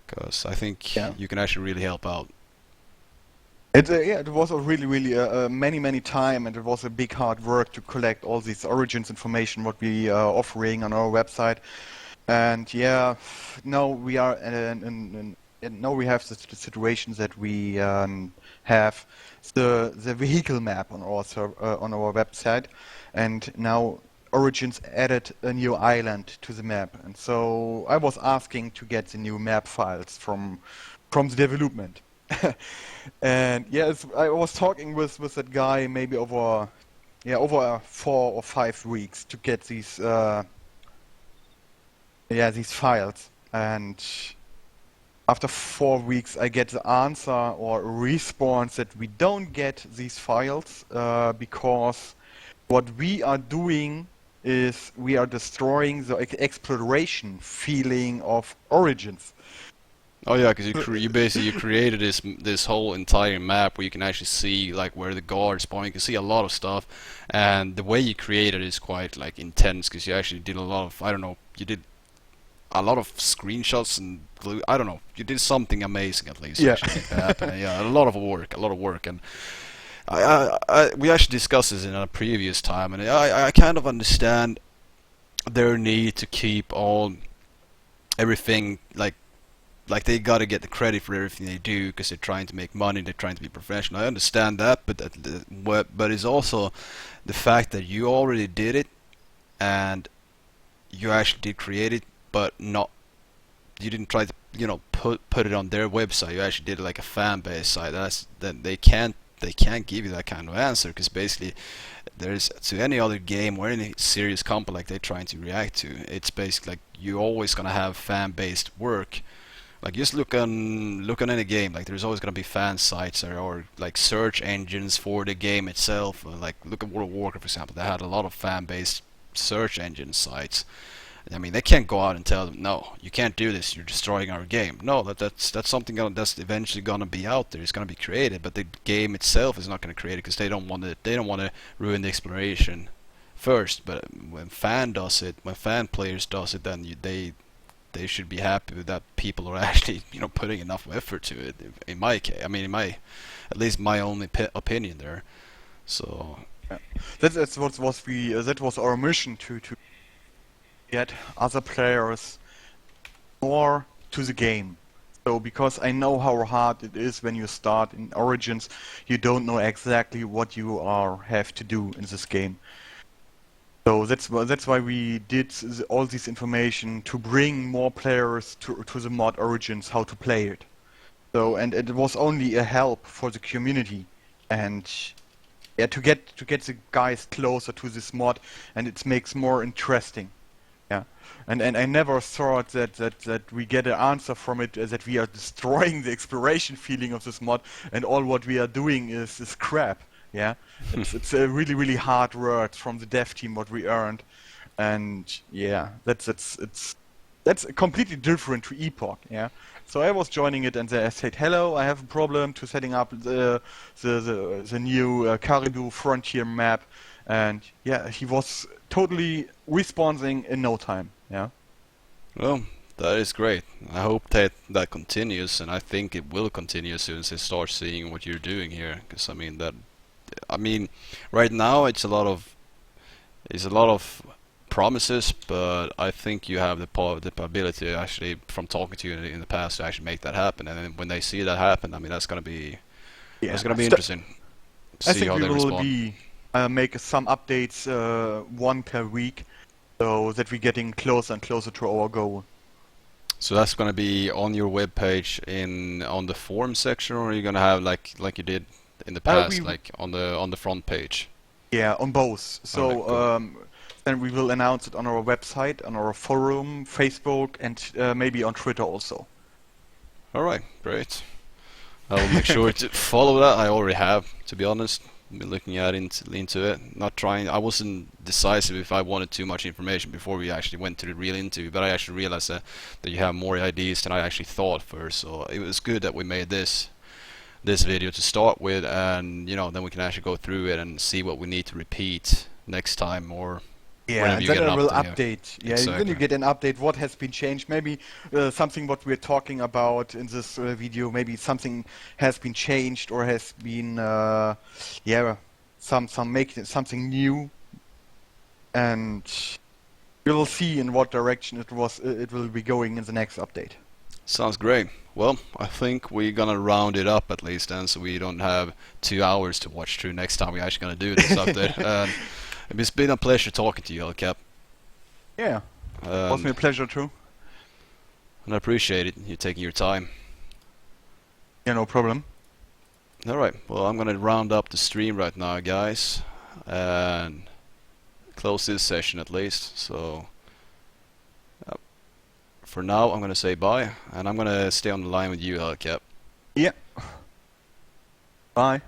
because I think Yeah. you can actually really help out. Yeah, it was a really many time, and it was a big hard work to collect all these origins information what we are offering on our website. And yeah, now we are now we have the situation that we have the vehicle map on our on our website, and now Origins added a new island to the map, and so I was asking to get the new map files from the development. And yeah, I was talking with that guy maybe over 4 or 5 weeks to get these files, and after 4 weeks I get the answer or a response that we don't get these files because what we are doing is we are destroying the exploration feeling of Origins. Oh yeah, because you basically you created this whole entire map where you can actually see like where the guards spawn. You can see a lot of stuff, and the way you created it is quite like intense because you actually did a lot of, I don't know, you did a lot of screenshots and glue. I don't know, you did something amazing at least. To Yeah. actually make that happen. And yeah, a lot of work, and we actually discussed this in a previous time, and I kind of understand their need to keep all everything like they gotta get the credit for everything they do because they're trying to make money, they're trying to be professional. I understand that, but it's also the fact that you already did it and you actually did create it, but not you didn't try to put it on their website. You actually did it like a fan base site. That they can't give you that kind of answer because basically there's to any other game or any serious company like they're trying to react to. It's basically like you're always gonna have fan based work. Like just look on any game. Like there's always gonna be fan sites or like search engines for the game itself. Like look at World of Warcraft for example. They had a lot of fan-based search engine sites. I mean, they can't go out and tell them, no, you can't do this. You're destroying our game. No, that's something that's eventually gonna be out there. It's gonna be created, but the game itself is not gonna create it because they don't want to ruin the exploration first. But when fan players does it, then they should be happy with that people are actually putting enough effort to it. In my case, I mean, at least my only opinion there. So Yeah. That's what was we that was our mission to get other players more to the game. So because I know how hard it is when you start in Origins, you don't know exactly what you have to do in this game. So that's why we did all this information to bring more players to the mod Origins how to play it. So and it was only a help for the community, and yeah, to get the guys closer to this mod, and it makes more interesting. Yeah, and I never thought that we get an answer from it, that we are destroying the exploration feeling of this mod, and all what we are doing is crap. Yeah, it's a really hard work from the dev team what we earned, and yeah, that's completely different to Epoch. Yeah, so I was joining it, and I said, "Hello, I have a problem to setting up the new Caribuo frontier map." And yeah, he was totally responding in no time. Yeah. Well, that is great. I hope that that continues, and I think it will continue as soon as they start seeing what you're doing here. Because I mean, right now it's a lot of promises, but I think you have the ability to actually, from talking to you in the past, to actually make that happen. And then when they see that happen, I mean, Yeah. that's gonna be interesting. I See think how we they will respond. make some updates, one per week, so that we're getting closer and closer to our goal. So that's gonna be on your web page on the forum section, or are you gonna have like you did in the past, We like on the front page? Yeah, on both. Okay, So cool. then we will announce it on our website, on our forum, Facebook, and maybe on Twitter also. All right, great. I will make sure to follow that. I already have, to be honest. Been looking at into it. Not trying. I wasn't decisive if I wanted too much information before we actually went to the real interview, but I actually realized that you have more ideas than I actually thought first. So it was good that we made this video to start with, and then we can actually go through it and see what we need to repeat next time, or Yeah, whenever and you then get I an will update. Yeah, update. Yeah, then you exactly. get an update what has been changed. Maybe something what we're talking about in this video. Maybe something has been changed or has been yeah, some make it something new, and we will see in what direction it will be going in the next update. Sounds great. Well, I think we're gonna round it up at least then, so we don't have 2 hours to watch through next time we're actually gonna do this update. And it's been a pleasure talking to you, Hellcap. Yeah, was me And, a pleasure too. and I appreciate it, you taking your time. Yeah, no problem. Alright, well, I'm gonna round up the stream right now, guys, and close this session at least. So, for now, I'm gonna say bye, and I'm gonna stay on the line with you, Hellcap. Yeah. Bye.